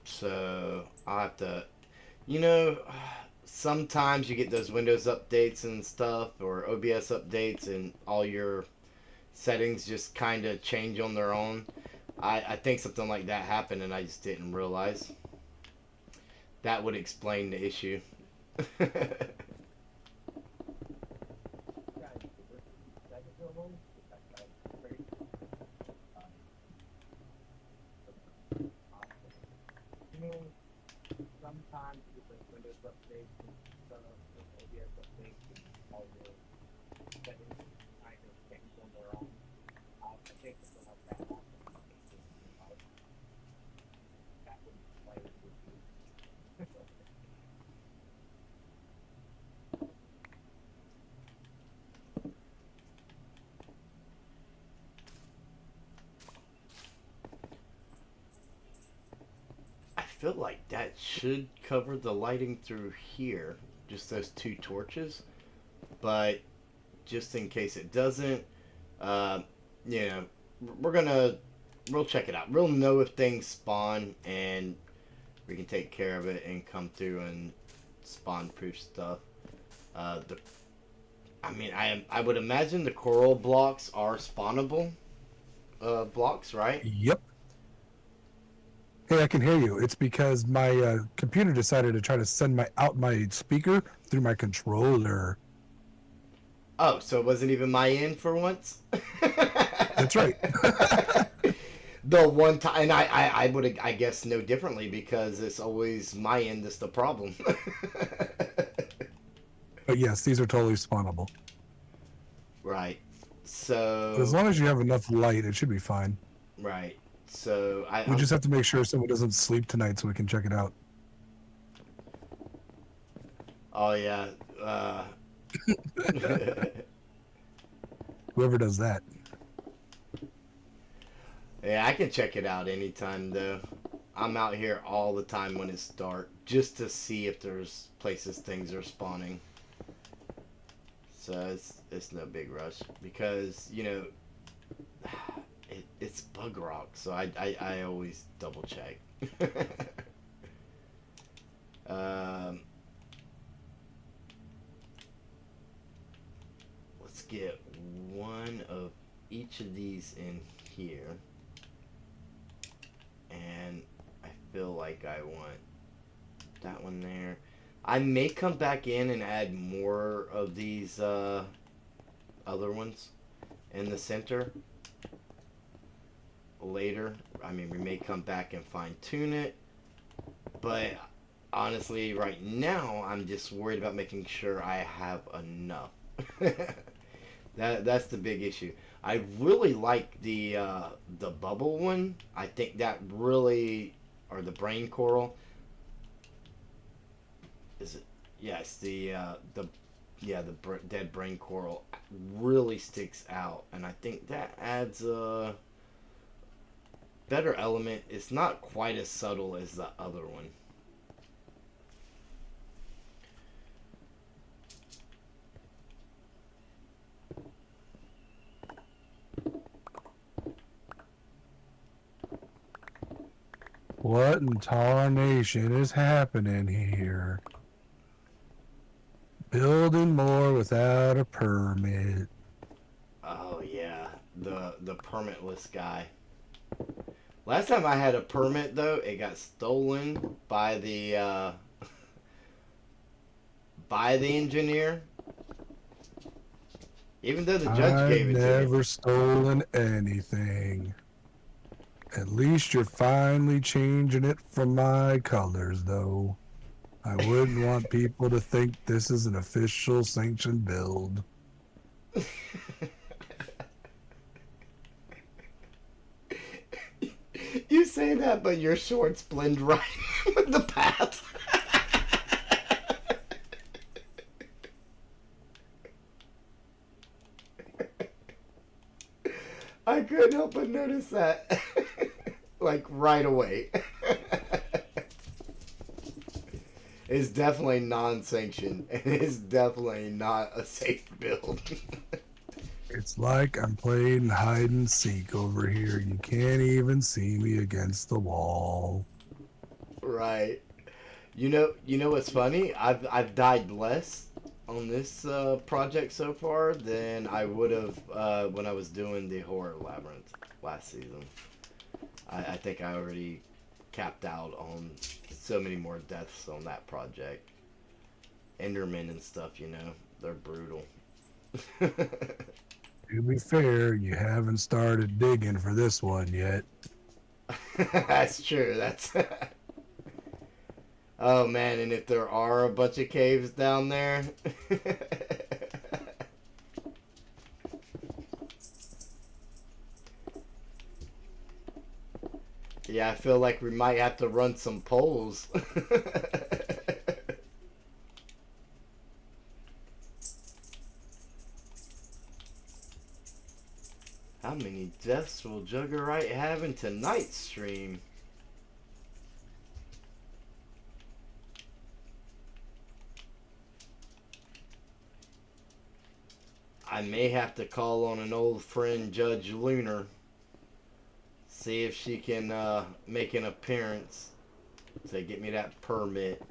So I'll have to, you know, sometimes you get those Windows updates and stuff, or OBS updates, and all your settings just kind of change on their own. I think something like that happened and I just didn't realize. That would explain the issue. I feel like that should cover the lighting through here, just those two torches, but just in case it doesn't, uh, you know, we'll check it out. We'll know if things spawn, and we can take care of it and come through and spawn proof stuff. I would imagine the coral blocks are spawnable blocks, right? Yep. Hey, I can hear you. It's because my computer decided to try to send my speaker through my controller. Oh, so it wasn't even my end for once? That's right. The one time, and I would, I guess, know differently, because it's always my end that's the problem. But yes, these are totally spawnable. Right. But So. as long as you have enough light, it should be fine. Right. So We just have to make sure someone doesn't sleep tonight so we can check it out. Oh yeah. Whoever does that. Yeah, I can check it out anytime though. I'm out here all the time when it's dark, just to see if there's places things are spawning. So it's no big rush, because you know it's bug rock, so I always double check. Let's get one of each of these in here, and I feel like I want that one there. I may come back in and add more of these other ones in the center later. I mean, we may come back and fine tune it, but honestly right now I'm just worried about making sure I have enough. That's the big issue. I really like the bubble one. I think that really, or the brain coral. Is it? Yes, the dead brain coral really sticks out, and I think that adds better element. It's not quite as subtle as the other one. What in tarnation is happening here? Building more without a permit. Oh yeah, the permitless guy. Last time I had a permit though, it got stolen by the by the engineer. Even though the judge I've gave it to me. never stolen anything. At least you're finally changing it from my colors, though. I wouldn't want people to think this is an official sanctioned build. You say that, but your shorts blend right with the path. I couldn't help but notice that. Like right away. It's definitely non-sanctioned, and it's definitely not a safe build. It's like I'm playing hide and seek over here. You can't even see me against the wall. Right. You know what's funny? I've died less on this project so far than I would have when I was doing the horror labyrinth last season. I think I already capped out on so many more deaths on that project. Endermen and stuff, you know, they're brutal. To be fair, you haven't started digging for this one yet. That's true. That's oh man, and if there are a bunch of caves down there. Yeah, I feel like we might have to run some polls. How many deaths will Jugerite have in tonight's stream? I may have to call on an old friend, Judge Lunar. See if she can make an appearance to get me that permit.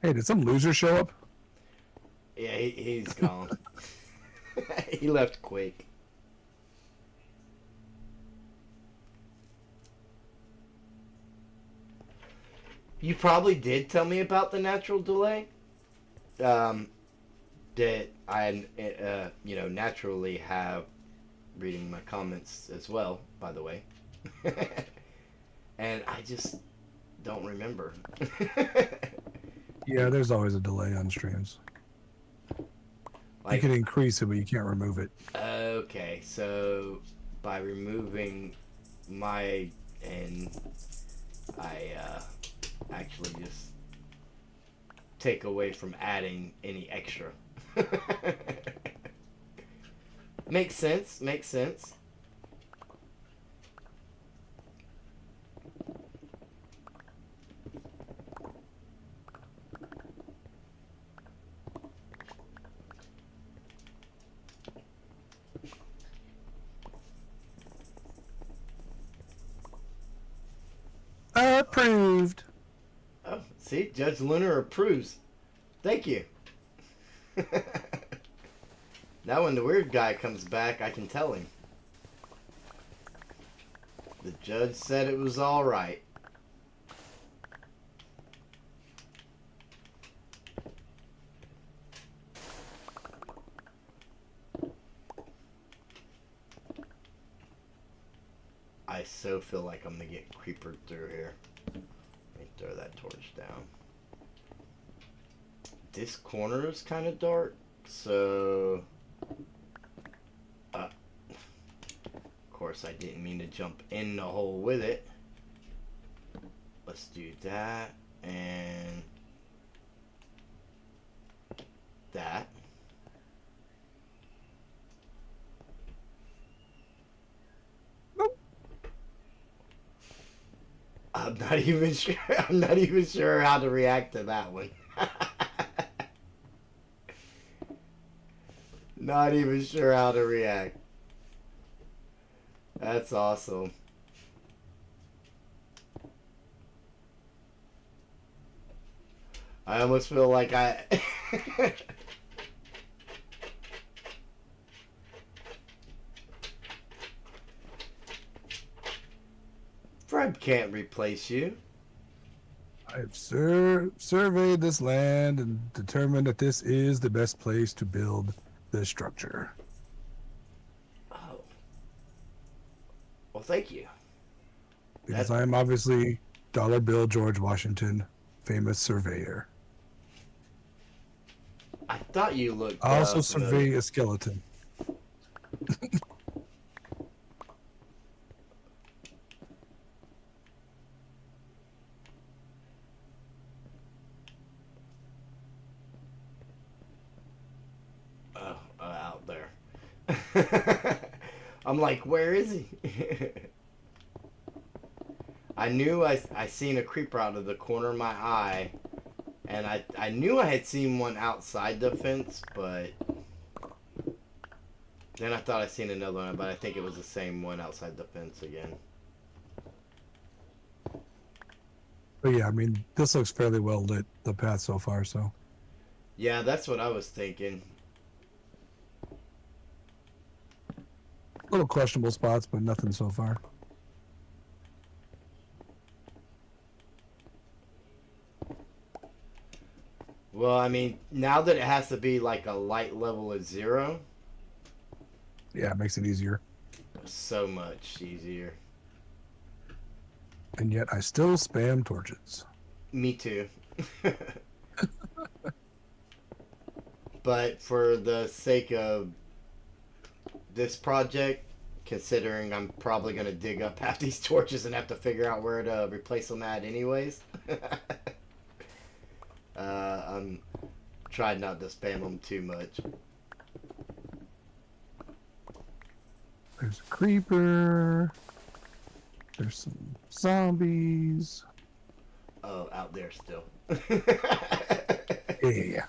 Hey, did some loser show up? Yeah, he's gone. He left quick. You probably did tell me about the natural delay. That I, you know, naturally have reading my comments as well, by the way. And I just don't remember. Yeah, there's always a delay on streams. Like, you can increase it, but you can't remove it. okay, so by removing my and I actually just take away from adding any extra. Makes sense, makes sense. Approved. Oh, see, Judge Lunar approves. Thank you. Now when the weird guy comes back, I can tell him. The judge said it was all right. I so feel like I'm gonna get creepered through here. Let me throw that torch down. This corner is kind of dark, so of course I didn't mean to jump in the hole with it. Let's do that and that. I'm not even sure. I'm not even sure how to react to that one. Not even sure how to react. That's awesome. I almost feel like I... Fred can't replace you. I've surveyed this land and determined that this is the best place to build this structure. Oh. Well, thank you. Because I am obviously Dollar Bill George Washington, famous surveyor. I thought you looked I also familiar. survey a skeleton. Oh, out there. I'm like, where is he? I knew I seen a creeper out of the corner of my eye, and I knew I had seen one outside the fence, but then I thought I seen another one, but I think it was the same one outside the fence again. But yeah, I mean, this looks fairly well lit, the path so far, so. Yeah, that's what I was thinking. Little questionable spots, but nothing so far. Well, I mean, now that it has to be like a light level of 0, Yeah, it makes it easier. so much easier. And yet I still spam torches. Me too. But for the sake of this project, considering I'm probably going to dig up half these torches and have to figure out where to replace them at anyways, I'm trying not to spam them too much. There's a creeper. There's some zombies. Oh, out there still. Yeah.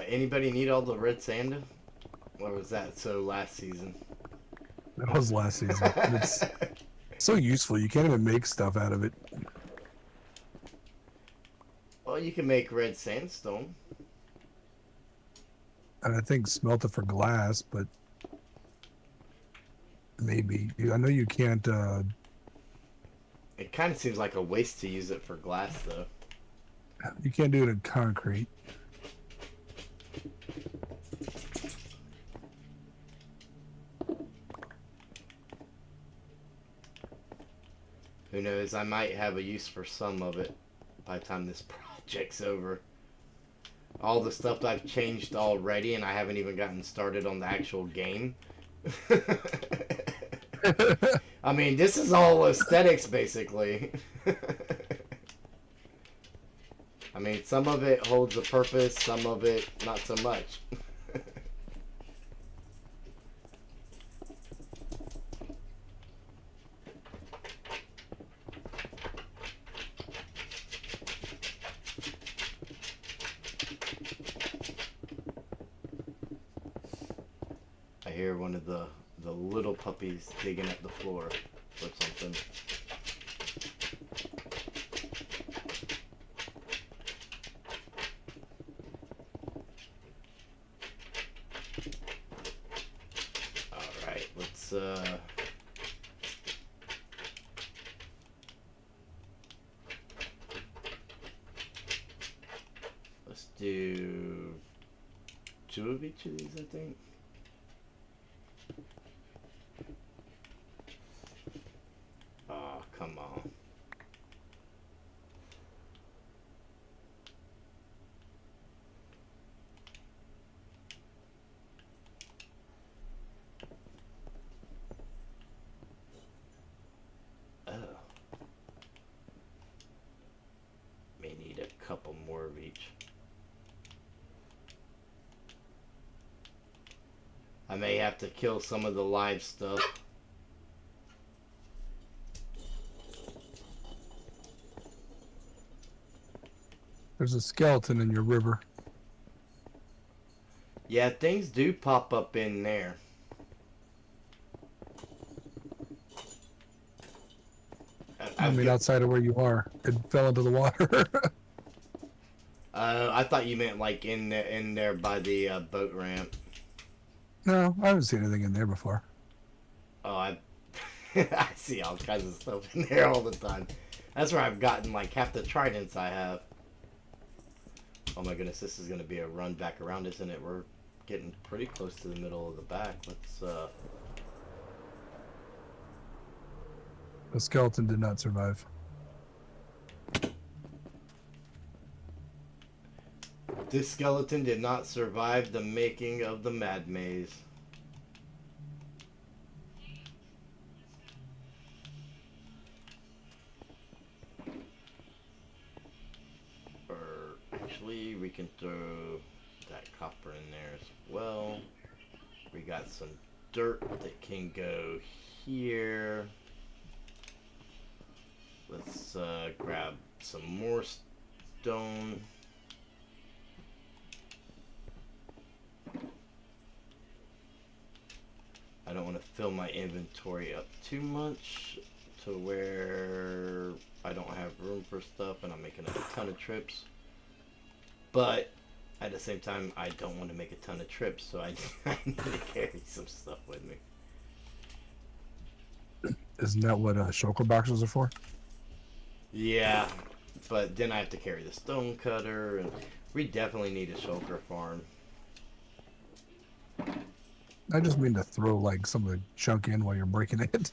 Anybody need all the red sand? Or was that so last season? That was last season. And it's so useful. You can't even make stuff out of it. Well, you can make red sandstone. And I think smelt it for glass, but maybe. I know you can't. It kind of seems like a waste to use it for glass, though. You can't do it in concrete. Who knows? I might have a use for some of it by the time this project's over. All the stuff that I've changed already, and I haven't even gotten started on the actual game. I mean, this is all aesthetics, basically. I mean, some of it holds a purpose, some of it not so much. I hear one of the little puppies digging at the floor or something. Alright, let's do 2 of each of these, I think. Oh, come on. Oh. I may have to kill some of the live stuff. There's a skeleton in your river. Yeah, things do pop up in there. I I've mean, got. outside of where you are, it fell into the water. I thought you meant like in there by the boat ramp. No, I haven't seen anything in there before. Oh, I I see all kinds of stuff in there all the time. That's where I've gotten like half the tridents I have. Oh my goodness, this is gonna be a run back around, isn't it? We're getting pretty close to the middle of the back. Let's The skeleton did not survive. This skeleton did not survive the making of the mad maze. Or actually, we can throw that copper in there as well. We got some dirt that can go here. Let's grab some more stone. I don't want to fill my inventory up too much to where I don't have room for stuff and I'm making a ton of trips. But at the same time, I don't want to make a ton of trips, so I need to carry some stuff with me. Isn't that what shulker boxes are for? Yeah, but then I have to carry the stone cutter, and we definitely need a shulker farm. I just mean to throw like some of the junk in while you're breaking it.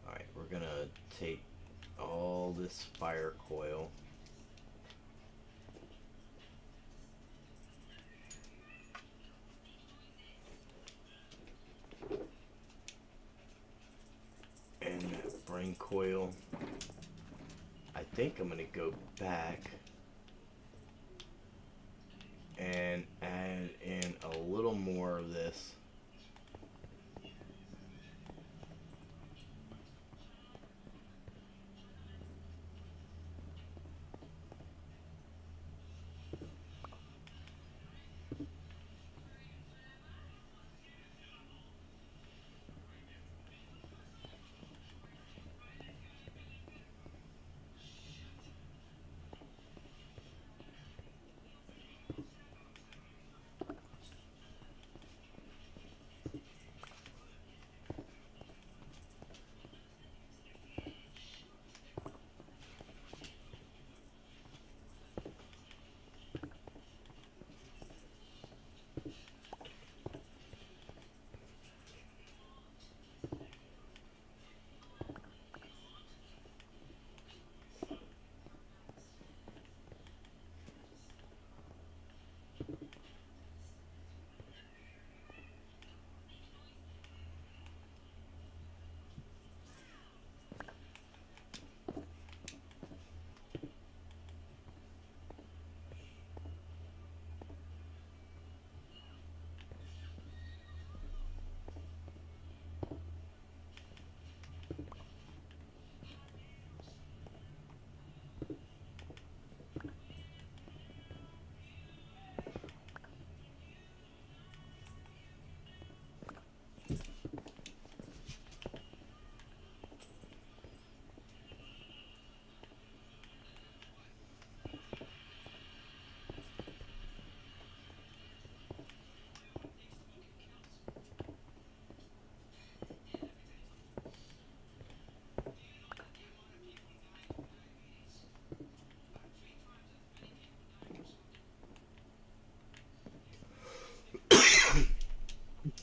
Alright, we're gonna take all this fire coil. And that brain coil. I think I'm gonna go back and add in a little more of this.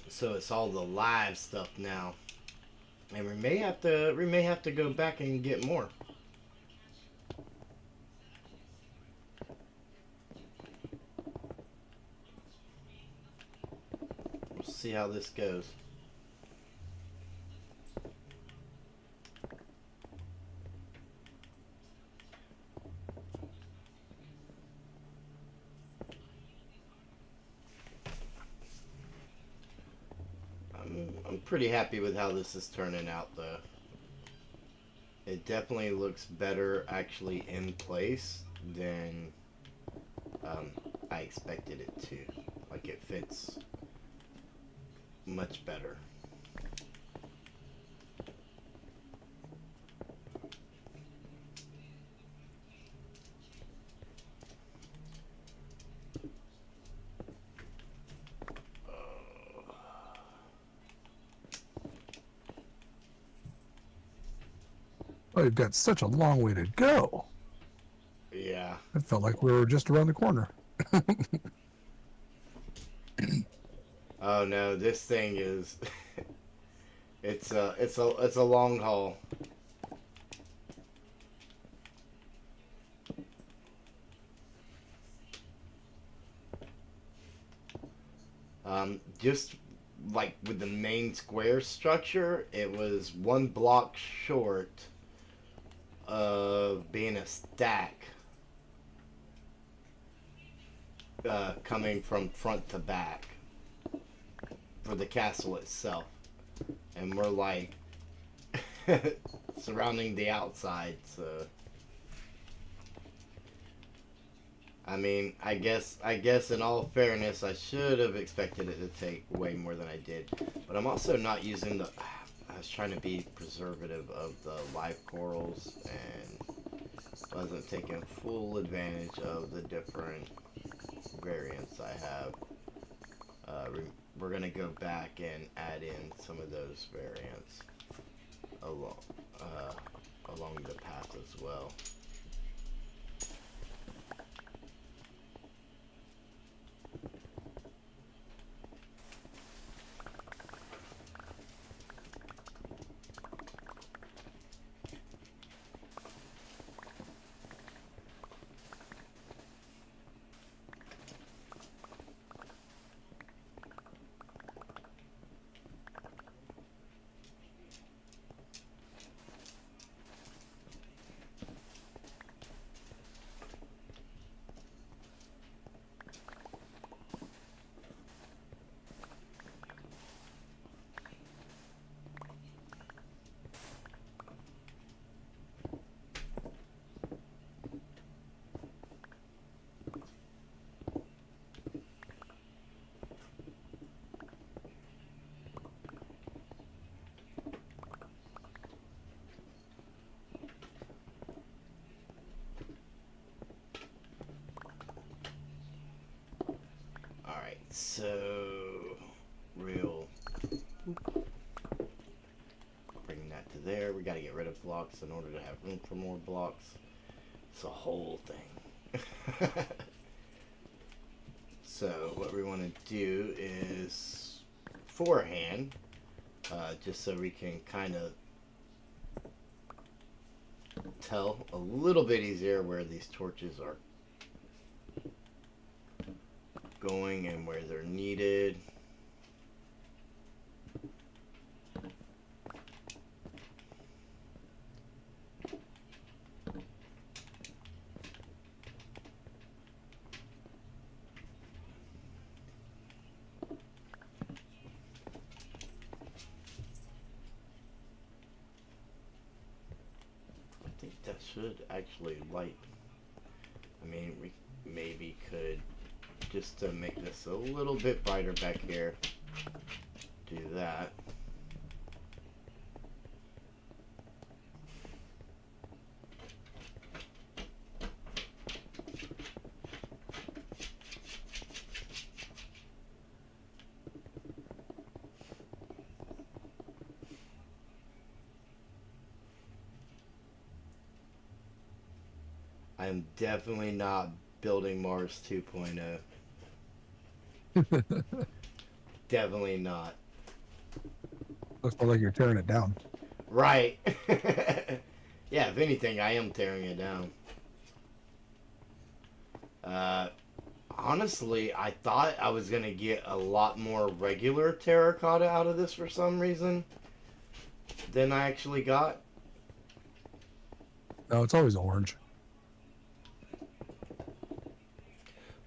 So it's all the live stuff now. And we may have to go back and get more. We'll see how this goes. pretty happy with how this is turning out, though. It definitely looks better actually in place than I expected it to. Like, it fits much better. Oh, you've got such a long way to go. Yeah. It felt like we were just around the corner. Oh no, this thing is it's a long haul. Just like with the main square structure, it was one block short of being a stack coming from front to back for the castle itself. And we're like surrounding the outside, so I mean, I guess in all fairness, I should have expected it to take way more than I did. But I'm also not using the I was trying to be preservative of the live corals and wasn't taking full advantage of the different variants I have. We're gonna go back and add in some of those variants along along the path as well. Alright, so real bring that to there. We gotta get rid of blocks in order to have room for more blocks. It's a whole thing. So what we want to do is forehand, just so we can kind of tell a little bit easier where these torches are going and where they're needed. I think that should actually light. I mean, we maybe could, just to make this a little bit brighter back here, do that. I am definitely not building Mars 2.0. Definitely not. Looks more like you're tearing it down. Right. Yeah, if anything, I am tearing it down. Honestly, I thought I was going to get a lot more regular terracotta out of this for some reason than I actually got. No, it's always orange.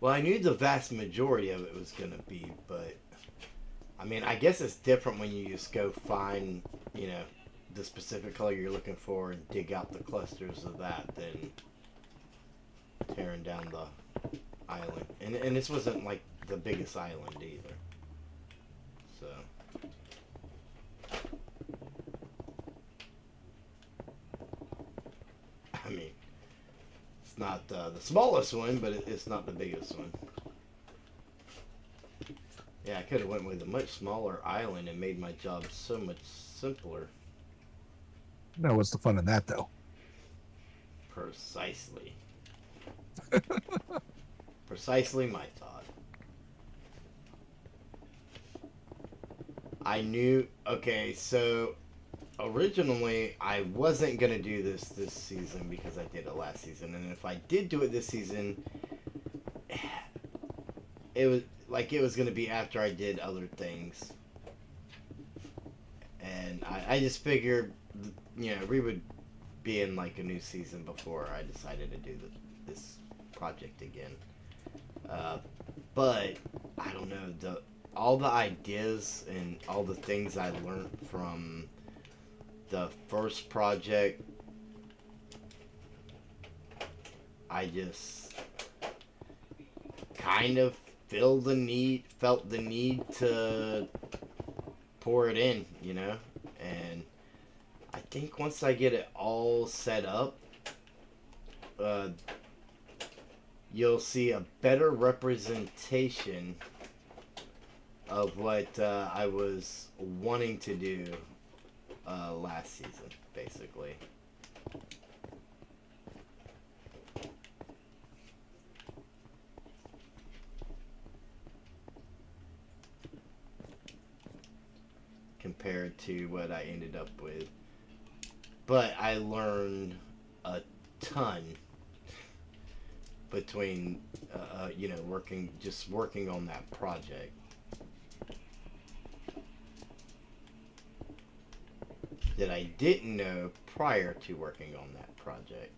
Well, I knew the vast majority of it was going to be, but I mean, I guess it's different when you just go find, you know, the specific color you're looking for and dig out the clusters of that than tearing down the island. And this wasn't like the biggest island either. So. I mean, it's not the smallest one, but it's not the biggest one. Yeah, I could have went with a much smaller island and made my job so much simpler. No, what's the fun in that, though? Precisely. Precisely my thought. I knew. Okay, so originally I wasn't gonna do this season because I did it last season, and if I did do it this season, it was gonna be after I did other things, and I just figured, you know, we would be in like a new season before I decided to do this project again. But I don't know, all the ideas and all the things I learned from the first project, I just kind of felt the need to pour it in, you know? And I think once I get it all set up, you'll see a better representation of what I was wanting to do last season, basically. Compared to what I ended up with. But I learned a ton between, you know, working on that project. That I didn't know prior to working on that project.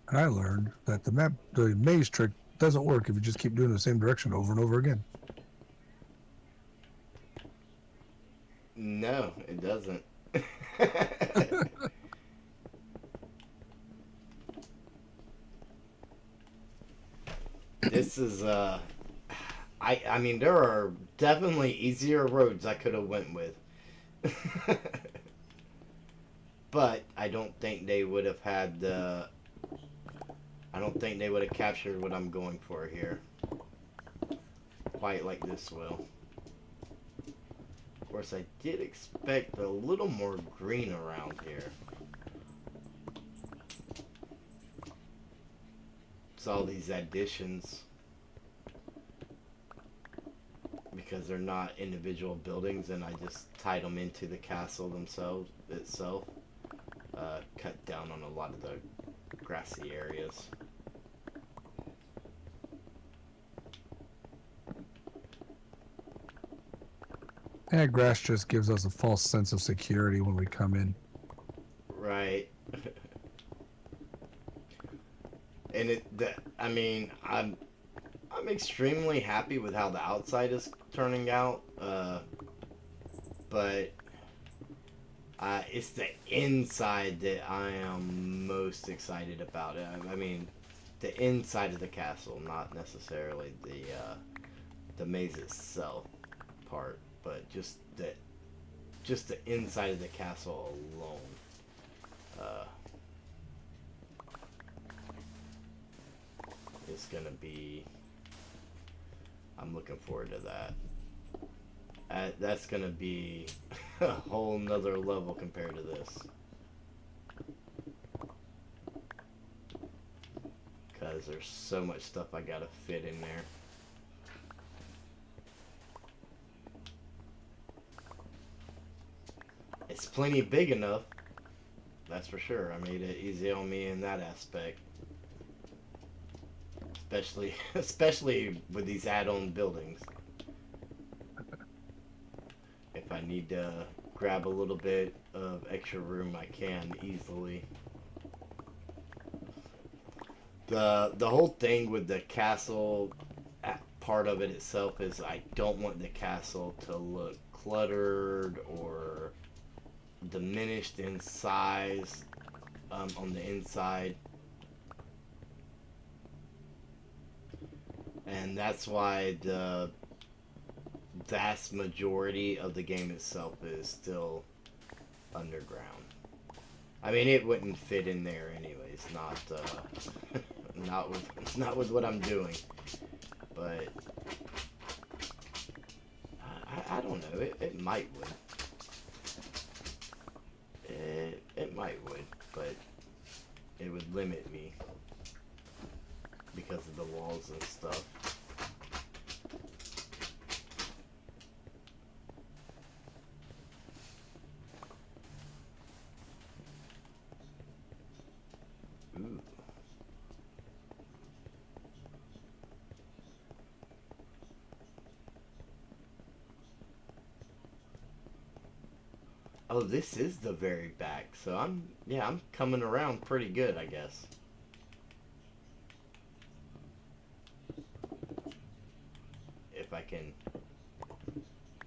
I learned that the maze trick doesn't work if you just keep doing the same direction over and over again. No, it doesn't. This is I mean there are definitely easier roads I could have went with. But I don't think they would have had I don't think they would have captured what I'm going for here quite like this will. Of course, I did expect a little more green around here. It's all these additions because they're not individual buildings, and I just tied them into the castle itself. Cut down on a lot of the grassy areas. And grass just gives us a false sense of security when we come in. Right. And I mean, I'm extremely happy with how the outside is turning out. But it's the inside that I am most excited about. I mean, the inside of the castle, not necessarily the maze itself part, but just the inside of the castle alone. Is gonna be. I'm looking forward to that. That's gonna be a whole nother level compared to this. Because there's so much stuff I gotta fit in there. It's plenty big enough, that's for sure. I made it easy on me in that aspect. Especially with these add-on buildings. If I need to grab a little bit of extra room, I can easily. The whole thing with the castle part of it itself is I don't want the castle to look cluttered or diminished in size on the inside. And that's why the vast majority of the game itself is still underground. I mean, it wouldn't fit in there anyways, not with what I'm doing. But I don't know. It might would. It might would, but it would limit me because of the walls and stuff. Ooh. Oh, this is the very back, so I'm coming around pretty good, I guess. If I can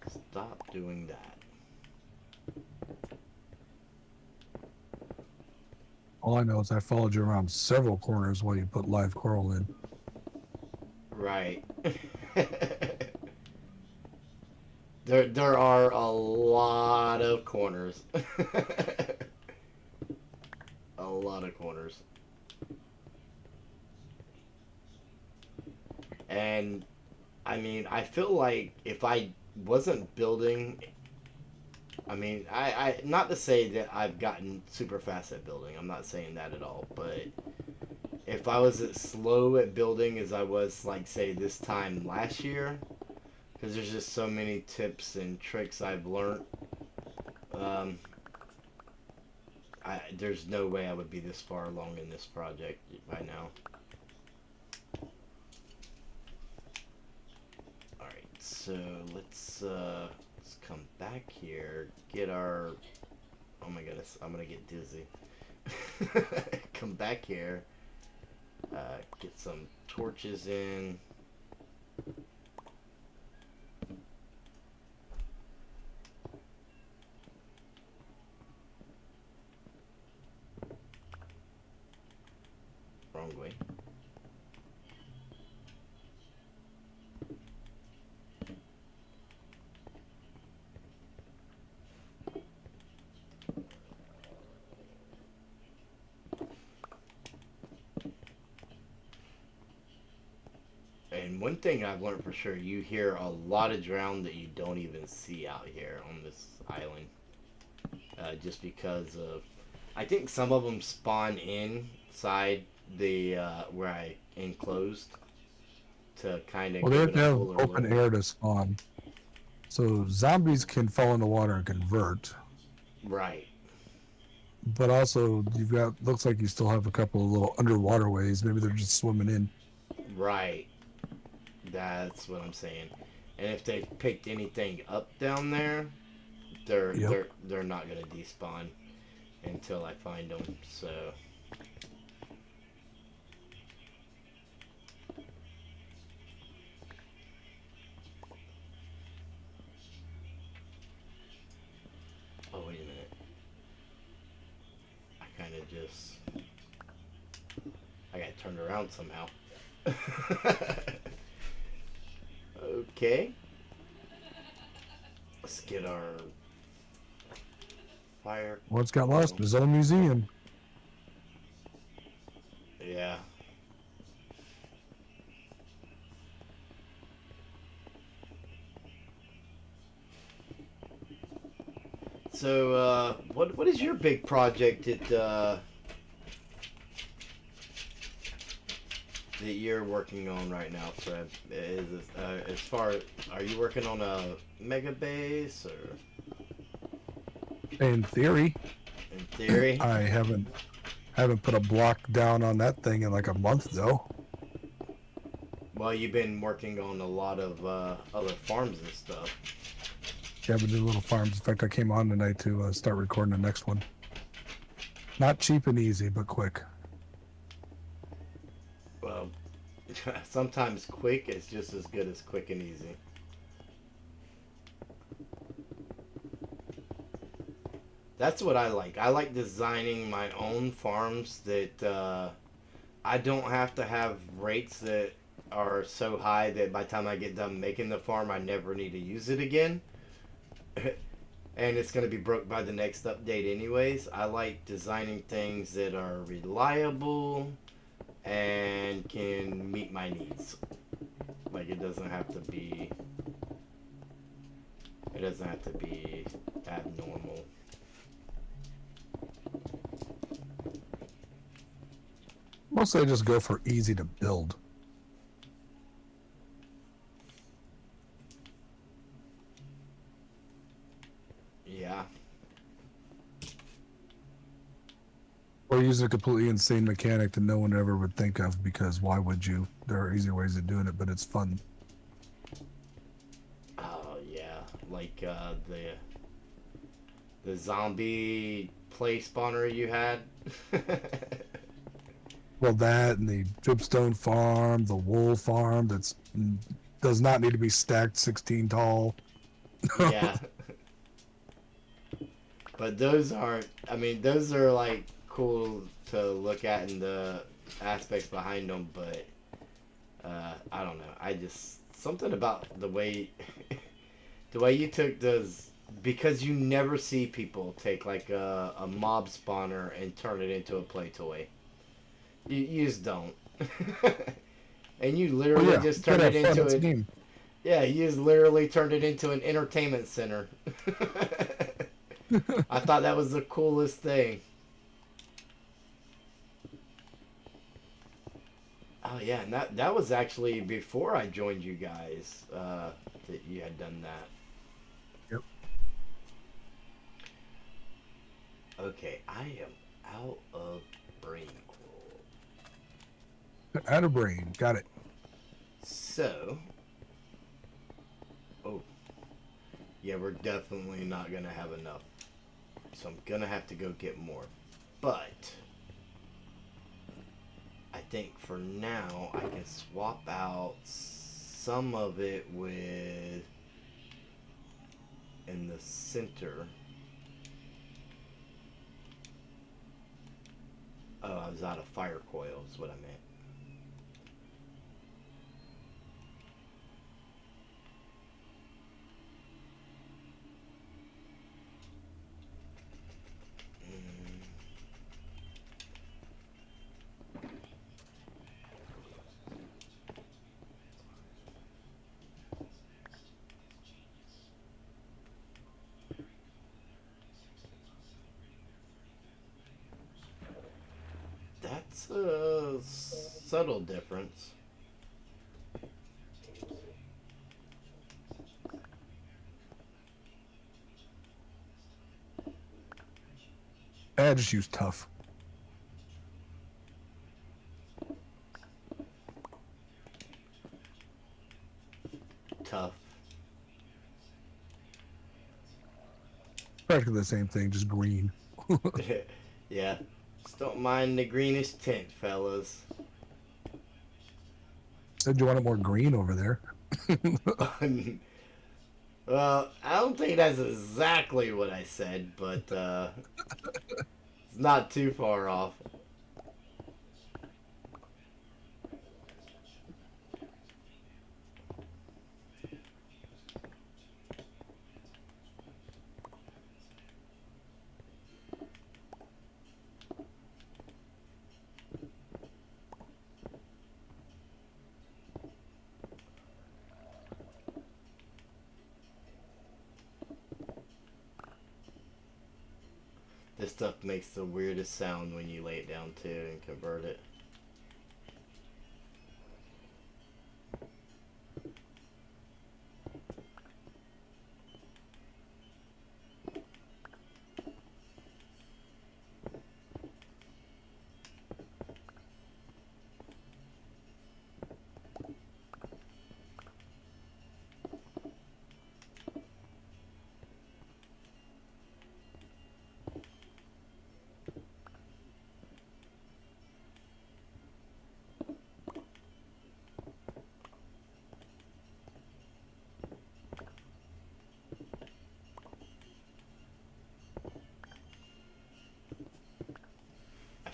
stop doing that. All I know is I followed you around several corners while you put live coral in. Right. There are a lot of corners. A lot of corners. And I mean, I feel like if I wasn't building, I mean, I not to say that I've gotten super fast at building. I'm not saying that at all, but if I was as slow at building as I was, like, say, this time last year, because there's just so many tips and tricks I've learned. There's no way I would be this far along in this project by now. Alright, so let's come back here, get our... Oh my goodness, I'm gonna get dizzy. Come back here, get some torches in. Wrong way. And one thing I've learned for sure, you hear a lot of drown that you don't even see out here on this island. Just because of, I think some of them spawn inside the where I enclosed to kind of Well, they give have it to a have fuller open look. air to spawn. So zombies can fall in the water and convert. Right. But also, you've got, looks like you still have a couple of little underwater ways. Maybe they're just swimming in. Right. That's what I'm saying. And if they picked anything up down there, they're not gonna despawn until I find them. So. Oh, wait a minute. I kind of just... I got turned around somehow. Okay. Let's get our fire. What's got lost in his own museum. Yeah. So, what is your big project that you're working on right now, Fred? Is as far are you working on a mega base or? In theory, In theory. I haven't put a block down on that thing in like a month though. Well, you've been working on a lot of other farms and stuff. Yeah, I've been doing little farms. In fact, I came on tonight to start recording the next one. Not cheap and easy, but quick. Well, sometimes quick is just as good as quick and easy. That's what I like. I like designing my own farms that I don't have to have rates that are so high that by the time I get done making the farm, I never need to use it again. And it's going to be broke by the next update anyways. I like designing things that are reliable and can meet my needs. Like it doesn't have to be abnormal. Mostly I just go for easy to build. Yeah. Or use a completely insane mechanic that no one ever would think of, because why would you? There are easier ways of doing it, but it's fun. Oh yeah, like the zombie play spawner you had. Well, that and the dripstone farm, the wool farm that's does not need to be stacked 16 tall. Yeah. But those aren't. I mean, those are like cool to look at in the aspects behind them, but I don't know. I just something about the way the way you took those, because you never see people take like a mob spawner and turn it into a play toy. You just don't. And you Oh literally yeah, just gotta turned it have fun. into It's a it. game. Yeah, you just literally turned it into an entertainment center. I thought that was the coolest thing. Oh yeah, and that was actually before I joined you guys that you had done that. Yep. Okay, I am out of brain cool. Out of brain. Got it. So, oh yeah, we're definitely not gonna have enough. So I'm gonna have to go get more. But I think for now I can swap out some of it with in the center. Oh, I was out of fire coil is what I meant. That's a subtle difference. I just use tough. Tough. Practically the same thing, just green. Yeah. Just don't mind the greenish tint, fellas. Said you wanted more green over there. Well, I don't think that's exactly what I said, but it's not too far off. This stuff makes the weirdest sound when you lay it down too and convert it.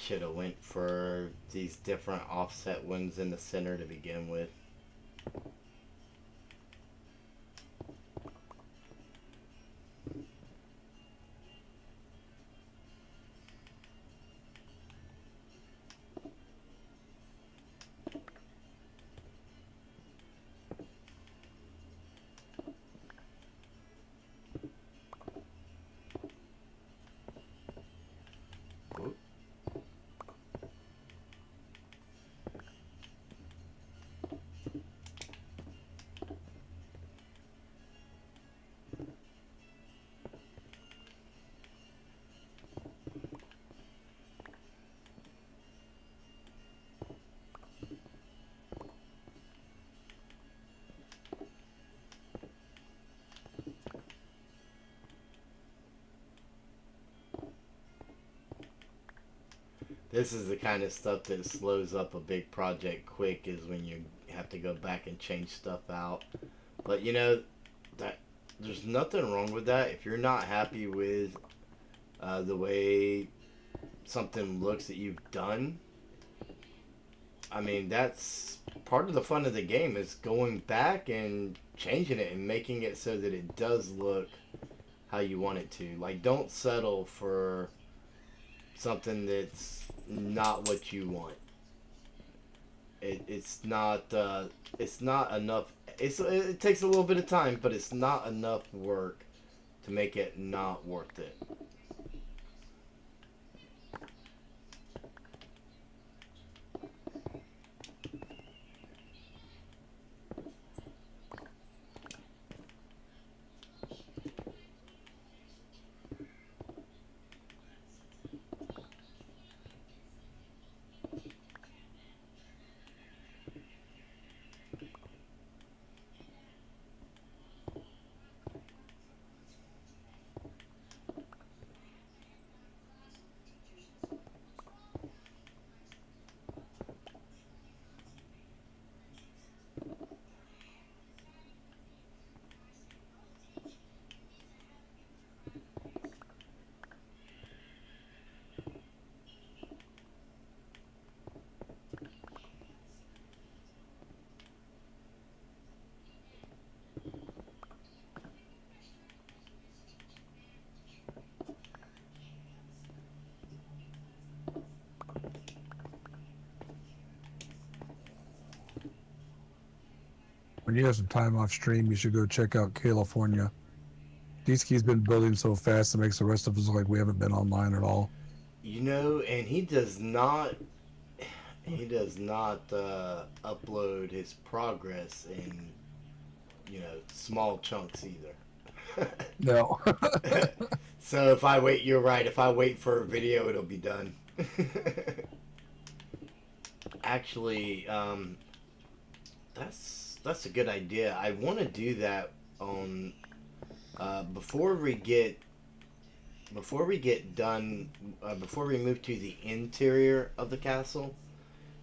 should have went for these different offset ones in the center to begin with. This is the kind of stuff that slows up a big project quick, is when you have to go back and change stuff out. But you know, that there's nothing wrong with that. If you're not happy with the way something looks that you've done, I mean, that's part of the fun of the game, is going back and changing it and making it so that it does look how you want it to. Like, don't settle for something that's not what you want. It's not enough. It takes a little bit of time, but it's not enough work to make it not worth it. When you have some time off stream, you should go check out California. D-Ski's been building so fast it makes the rest of us look like we haven't been online at all. You know, and he does not. He does not upload his progress in, you know, small chunks either. No. So if I wait, you're right. If I wait for a video, it'll be done. Actually, that's a good idea. I want to do that on before we get done, before we move to the interior of the castle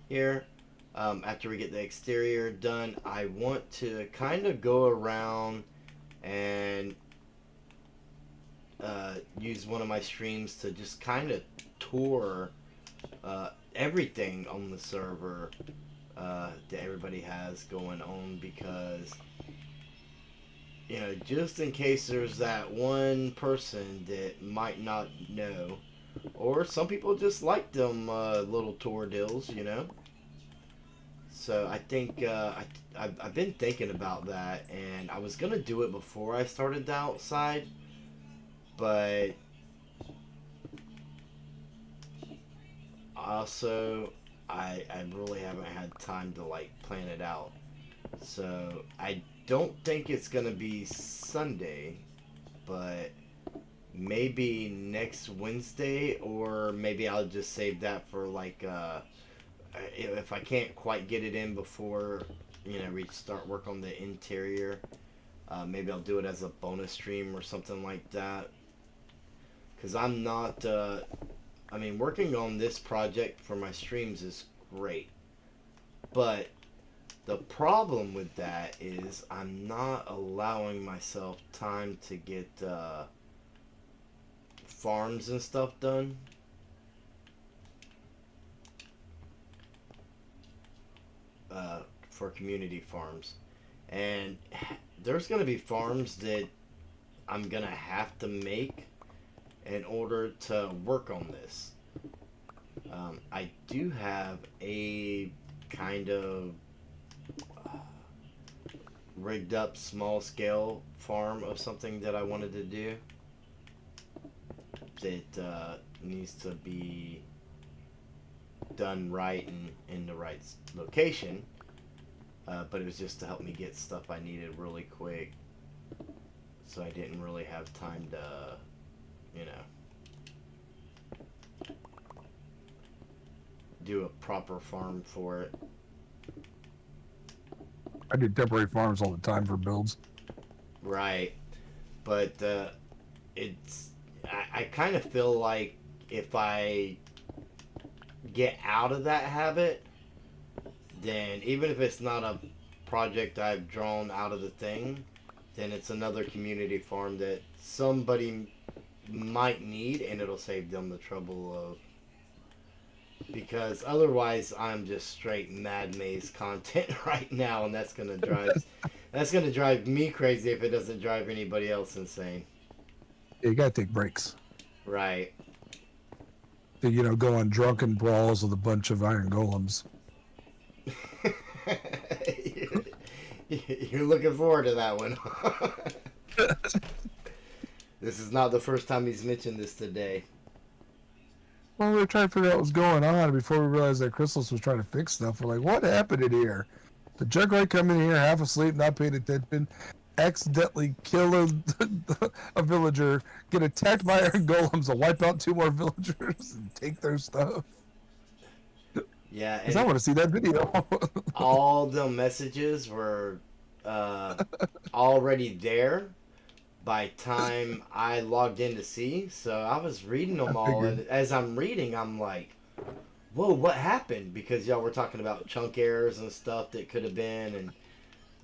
here. After we get the exterior done, I want to kind of go around and use one of my streams to just kind of tour everything on the server that everybody has going on, because, you know, just in case there's that one person that might not know, or some people just like them little tour deals, you know. So I think I've been thinking about that, and I was gonna do it before I started the outside, but also I really haven't had time to like plan it out. So I don't think it's gonna be Sunday, but maybe next Wednesday, or maybe I'll just save that for like if I can't quite get it in before, you know, we start work on the interior. Maybe I'll do it as a bonus stream or something like that. Because I'm not, I mean, working on this project for my streams is great. But the problem with that is I'm not allowing myself time to get farms and stuff done. for community farms, and there's gonna be farms that I'm gonna have to make in order to work on this. I do have a kind of rigged up small scale farm of something that I wanted to do that needs to be done right and in the right location. But it was just to help me get stuff I needed really quick, so I didn't really have time to, you know, do a proper farm for it. I do temporary farms all the time for builds. Right, but it's I kind of feel like if I get out of that habit, then even if it's not a project I've drawn out of the thing, then it's another community farm that somebody might need, and it'll save them the trouble of, because otherwise I'm just straight Mad Maze content right now, and that's gonna drive me crazy if it doesn't drive anybody else insane. Yeah, you gotta take breaks. Right. To, go on drunken brawls with a bunch of iron golems. You're looking forward to that one. This is not the first time he's mentioned this today. Well, we were trying to figure out what's going on, and before we realized that Chrysalis was trying to fix stuff. We're like, what happened in here? The Jugerite come in here half asleep, not paying attention, accidentally kill a villager, get attacked by iron golems, and wipe out 2 more villagers and take their stuff. Yeah, Because I want to see that video. all the messages were already there by time I logged in to see. So I was reading them all, and as I'm reading, I'm like, "Whoa, what happened?" Because y'all were talking about chunk errors and stuff that could have been, and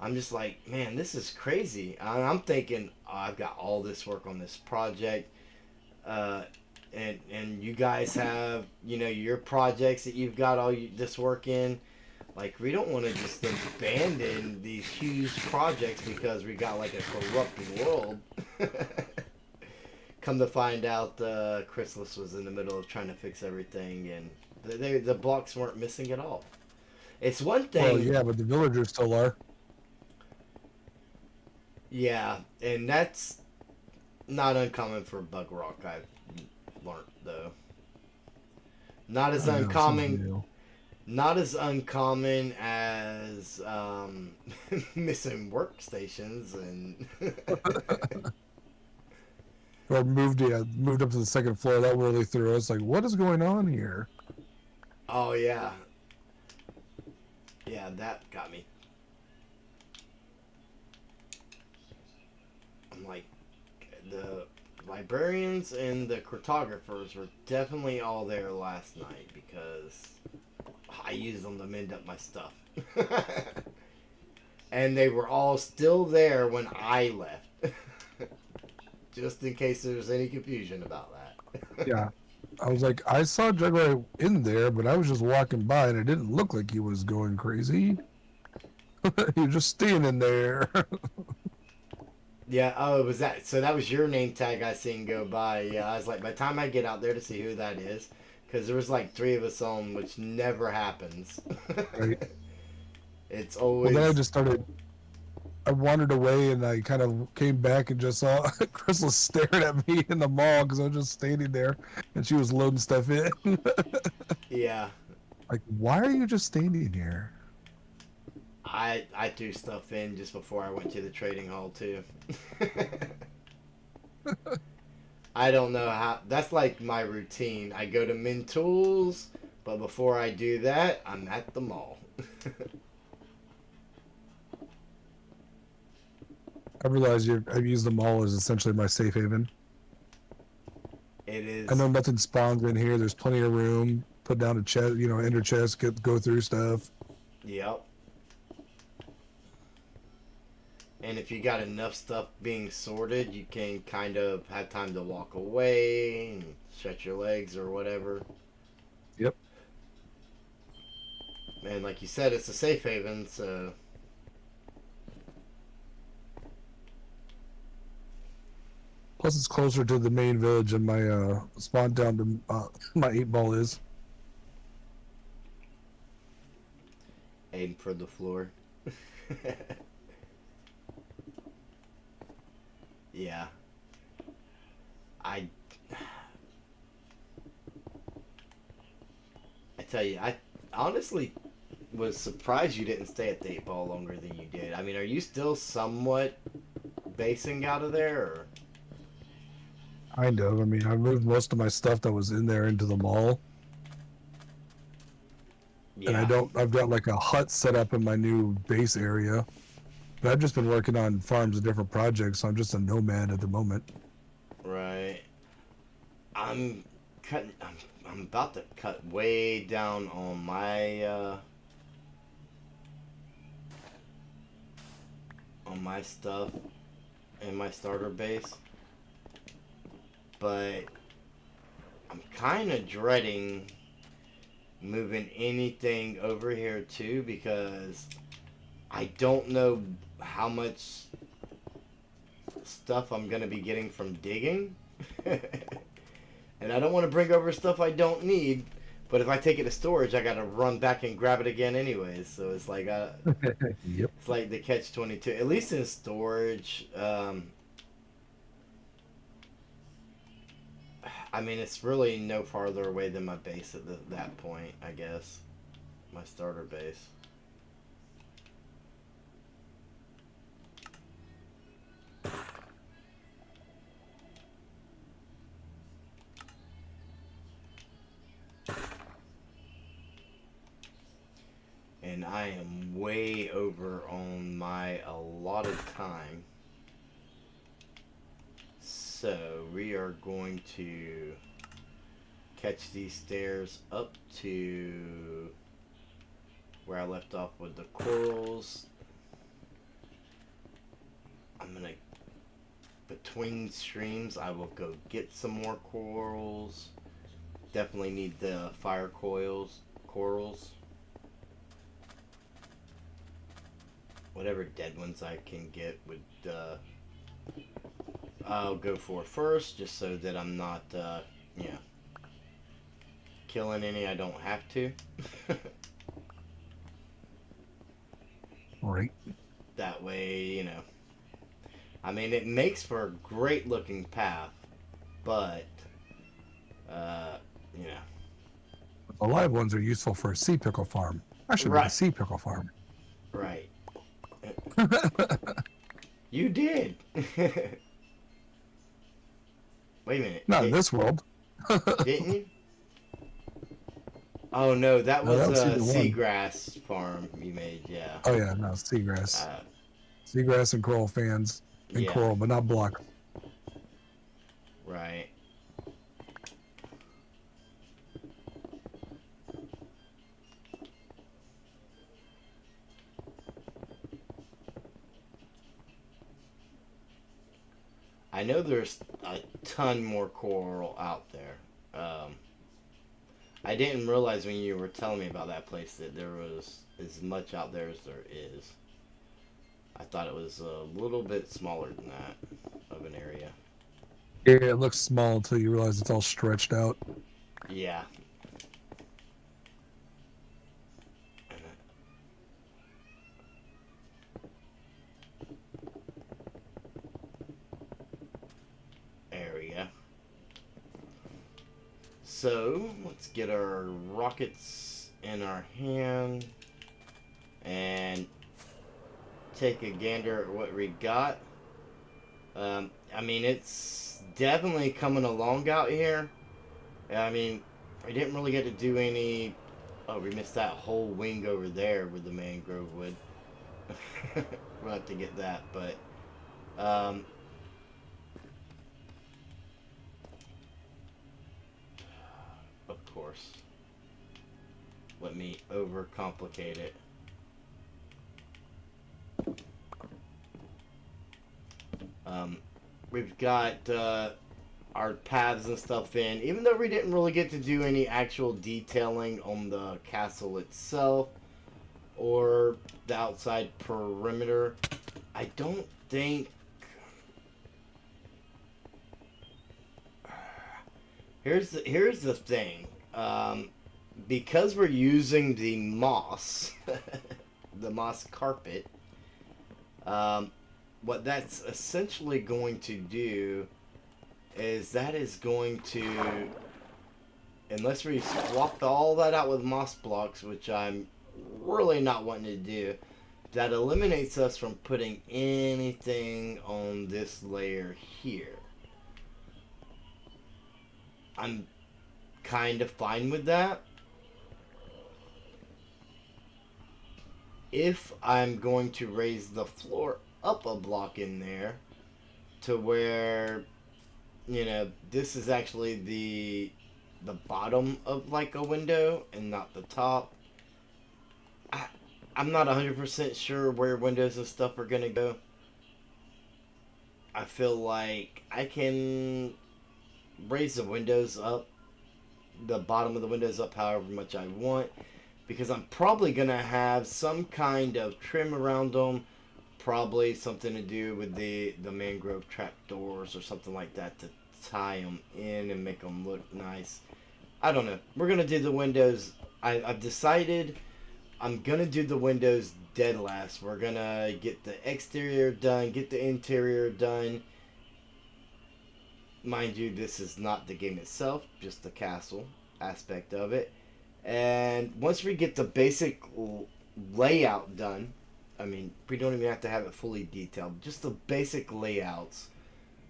I'm just like, "Man, this is crazy." I'm thinking, oh, I've got all this work on this project. And you guys have your projects that you've got this work in. Like, we don't want to just abandon these huge projects because we got like a corrupted world. Come to find out, Chrysalis was in the middle of trying to fix everything, and the blocks weren't missing at all. It's one thing. Well, yeah, but the villagers still are. Yeah, and that's not uncommon for Bug Rock. I've learned, though. Not as uncommon. Not as uncommon as missing workstations and. Or moved up to the second floor. That really threw us. Like, what is going on here? Oh yeah. Yeah, that got me. I'm like, the librarians and the cartographers were definitely all there last night because I used them to mend up my stuff. And they were all still there when I left. Just in case there's any confusion about that. Yeah. I was like, I saw Jugerite in there, but I was just walking by and it didn't look like he was going crazy. He was just standing there. Yeah, oh, it was that. So that was your name tag I seen go by. Yeah, I was like, by the time I get out there to see who that is, because there was like 3 of us on, which never happens. Right. It's always. Well, then I wandered away and I kind of came back and just saw Chrysalis staring at me in the mall because I was just standing there and she was loading stuff in. Yeah. Like, why are you just standing here? I threw stuff in just before I went to the trading hall too. I don't know how. That's like my routine. I go to Min Tools, but before I do that, I'm at the mall. I realize I've used the mall as essentially my safe haven. It is. I know nothing spawns in here. There's plenty of room. Put down a chest, enter chest, go through stuff. Yep. And if you got enough stuff being sorted, you can kind of have time to walk away and stretch your legs or whatever. Yep. And like you said, it's a safe haven, so Plus, it's closer to the main village and my spawn down to my 8 ball is. aim for the floor. Yeah. I I tell you, I honestly was surprised you didn't stay at the 8 ball longer than you did. I mean, are you still somewhat basing out of there? Or? Kind of. I mean, I moved most of my stuff that was in there into the mall. Yeah. And I've got like a hut set up in my new base area. But I've just been working on farms and different projects, so I'm just a nomad at the moment. Right. I'm cutting. I'm about to cut way down on my stuff in my starter base, but I'm kind of dreading moving anything over here too because I don't know how much stuff I'm gonna be getting from digging. And I don't want to bring over stuff I don't need, but if I take it to storage, I gotta run back and grab it again anyways. So it's like Yep. it's like the catch-22. At least in storage, I mean, it's really no farther away than my base at that point, I guess. My starter base. And I am way over on my allotted time. So we are going to catch these stairs up to where I left off with the corals. I'm gonna, between streams, I will go get some more corals. Definitely need the fire corals. Whatever dead ones I can get would, I'll go for first, just so that I'm not, killing any I don't have to. Right. That way, I mean, it makes for a great looking path, but, The live ones are useful for a sea pickle farm. I should make a Right. sea pickle farm. Right. You did. Wait a minute. Not in this world. Didn't you? Oh no, that No, was that was a season 1. seagrass farm you made, yeah. Oh yeah, no, seagrass. Uh, Seagrass and coral fans. And Yeah. coral, but not block. Right. I know there's a ton more coral out there. I didn't realize when you were telling me about that place that there was as much out there as there is. I thought it was a little bit smaller than that of an area. Yeah, it looks small until you realize it's all stretched out. Yeah. There we go. So, let's get our rockets in our hand and take a gander at what we got. I mean, it's definitely coming along out here. I mean, I didn't really get to do any... Oh, we missed that whole wing over there with the mangrove wood. We'll have to get that, but... of course. Let me overcomplicate it. We've got our paths and stuff even though we didn't really get to do any actual detailing on the castle itself. or the outside perimeter. I don't think... Here's the thing. Because we're using the moss, the moss carpet, what that's essentially going to do is that is going to, unless we swap all that out with moss blocks, which I'm really not wanting to do, that eliminates us from putting anything on this layer here. I'm kind of fine with that. If I'm going to raise the floor up a block in there to where, you know, this is actually the bottom of like a window and not the top. I'm not 100% sure where windows and stuff are gonna go. I feel like I can raise the windows up, the bottom of the windows up however much I want, because I'm probably gonna have some kind of trim around them, probably something to do with the mangrove trapdoors or something like that to tie them in and make them look nice. I don't know. We're gonna do the windows. I've decided I'm gonna do the windows dead last. We're gonna get the exterior done, get the interior done. Mind you, this is not the game itself, just the castle aspect of it. And once we get the basic layout done, I mean, we don't even have to have it fully detailed, just the basic layouts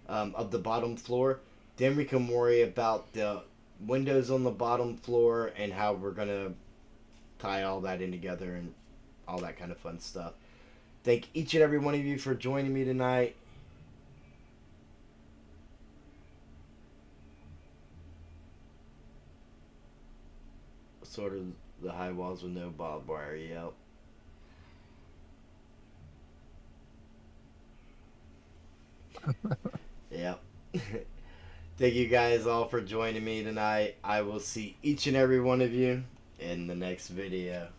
of the bottom floor, then we can worry about the windows on the bottom floor and how we're going to tie all that in together and all that kind of fun stuff. Thank each and every one of you for joining me tonight. Sort of the high walls with no barbed wire, yep. Yep. Thank you guys all for joining me tonight. I will see each and every one of you in the next video.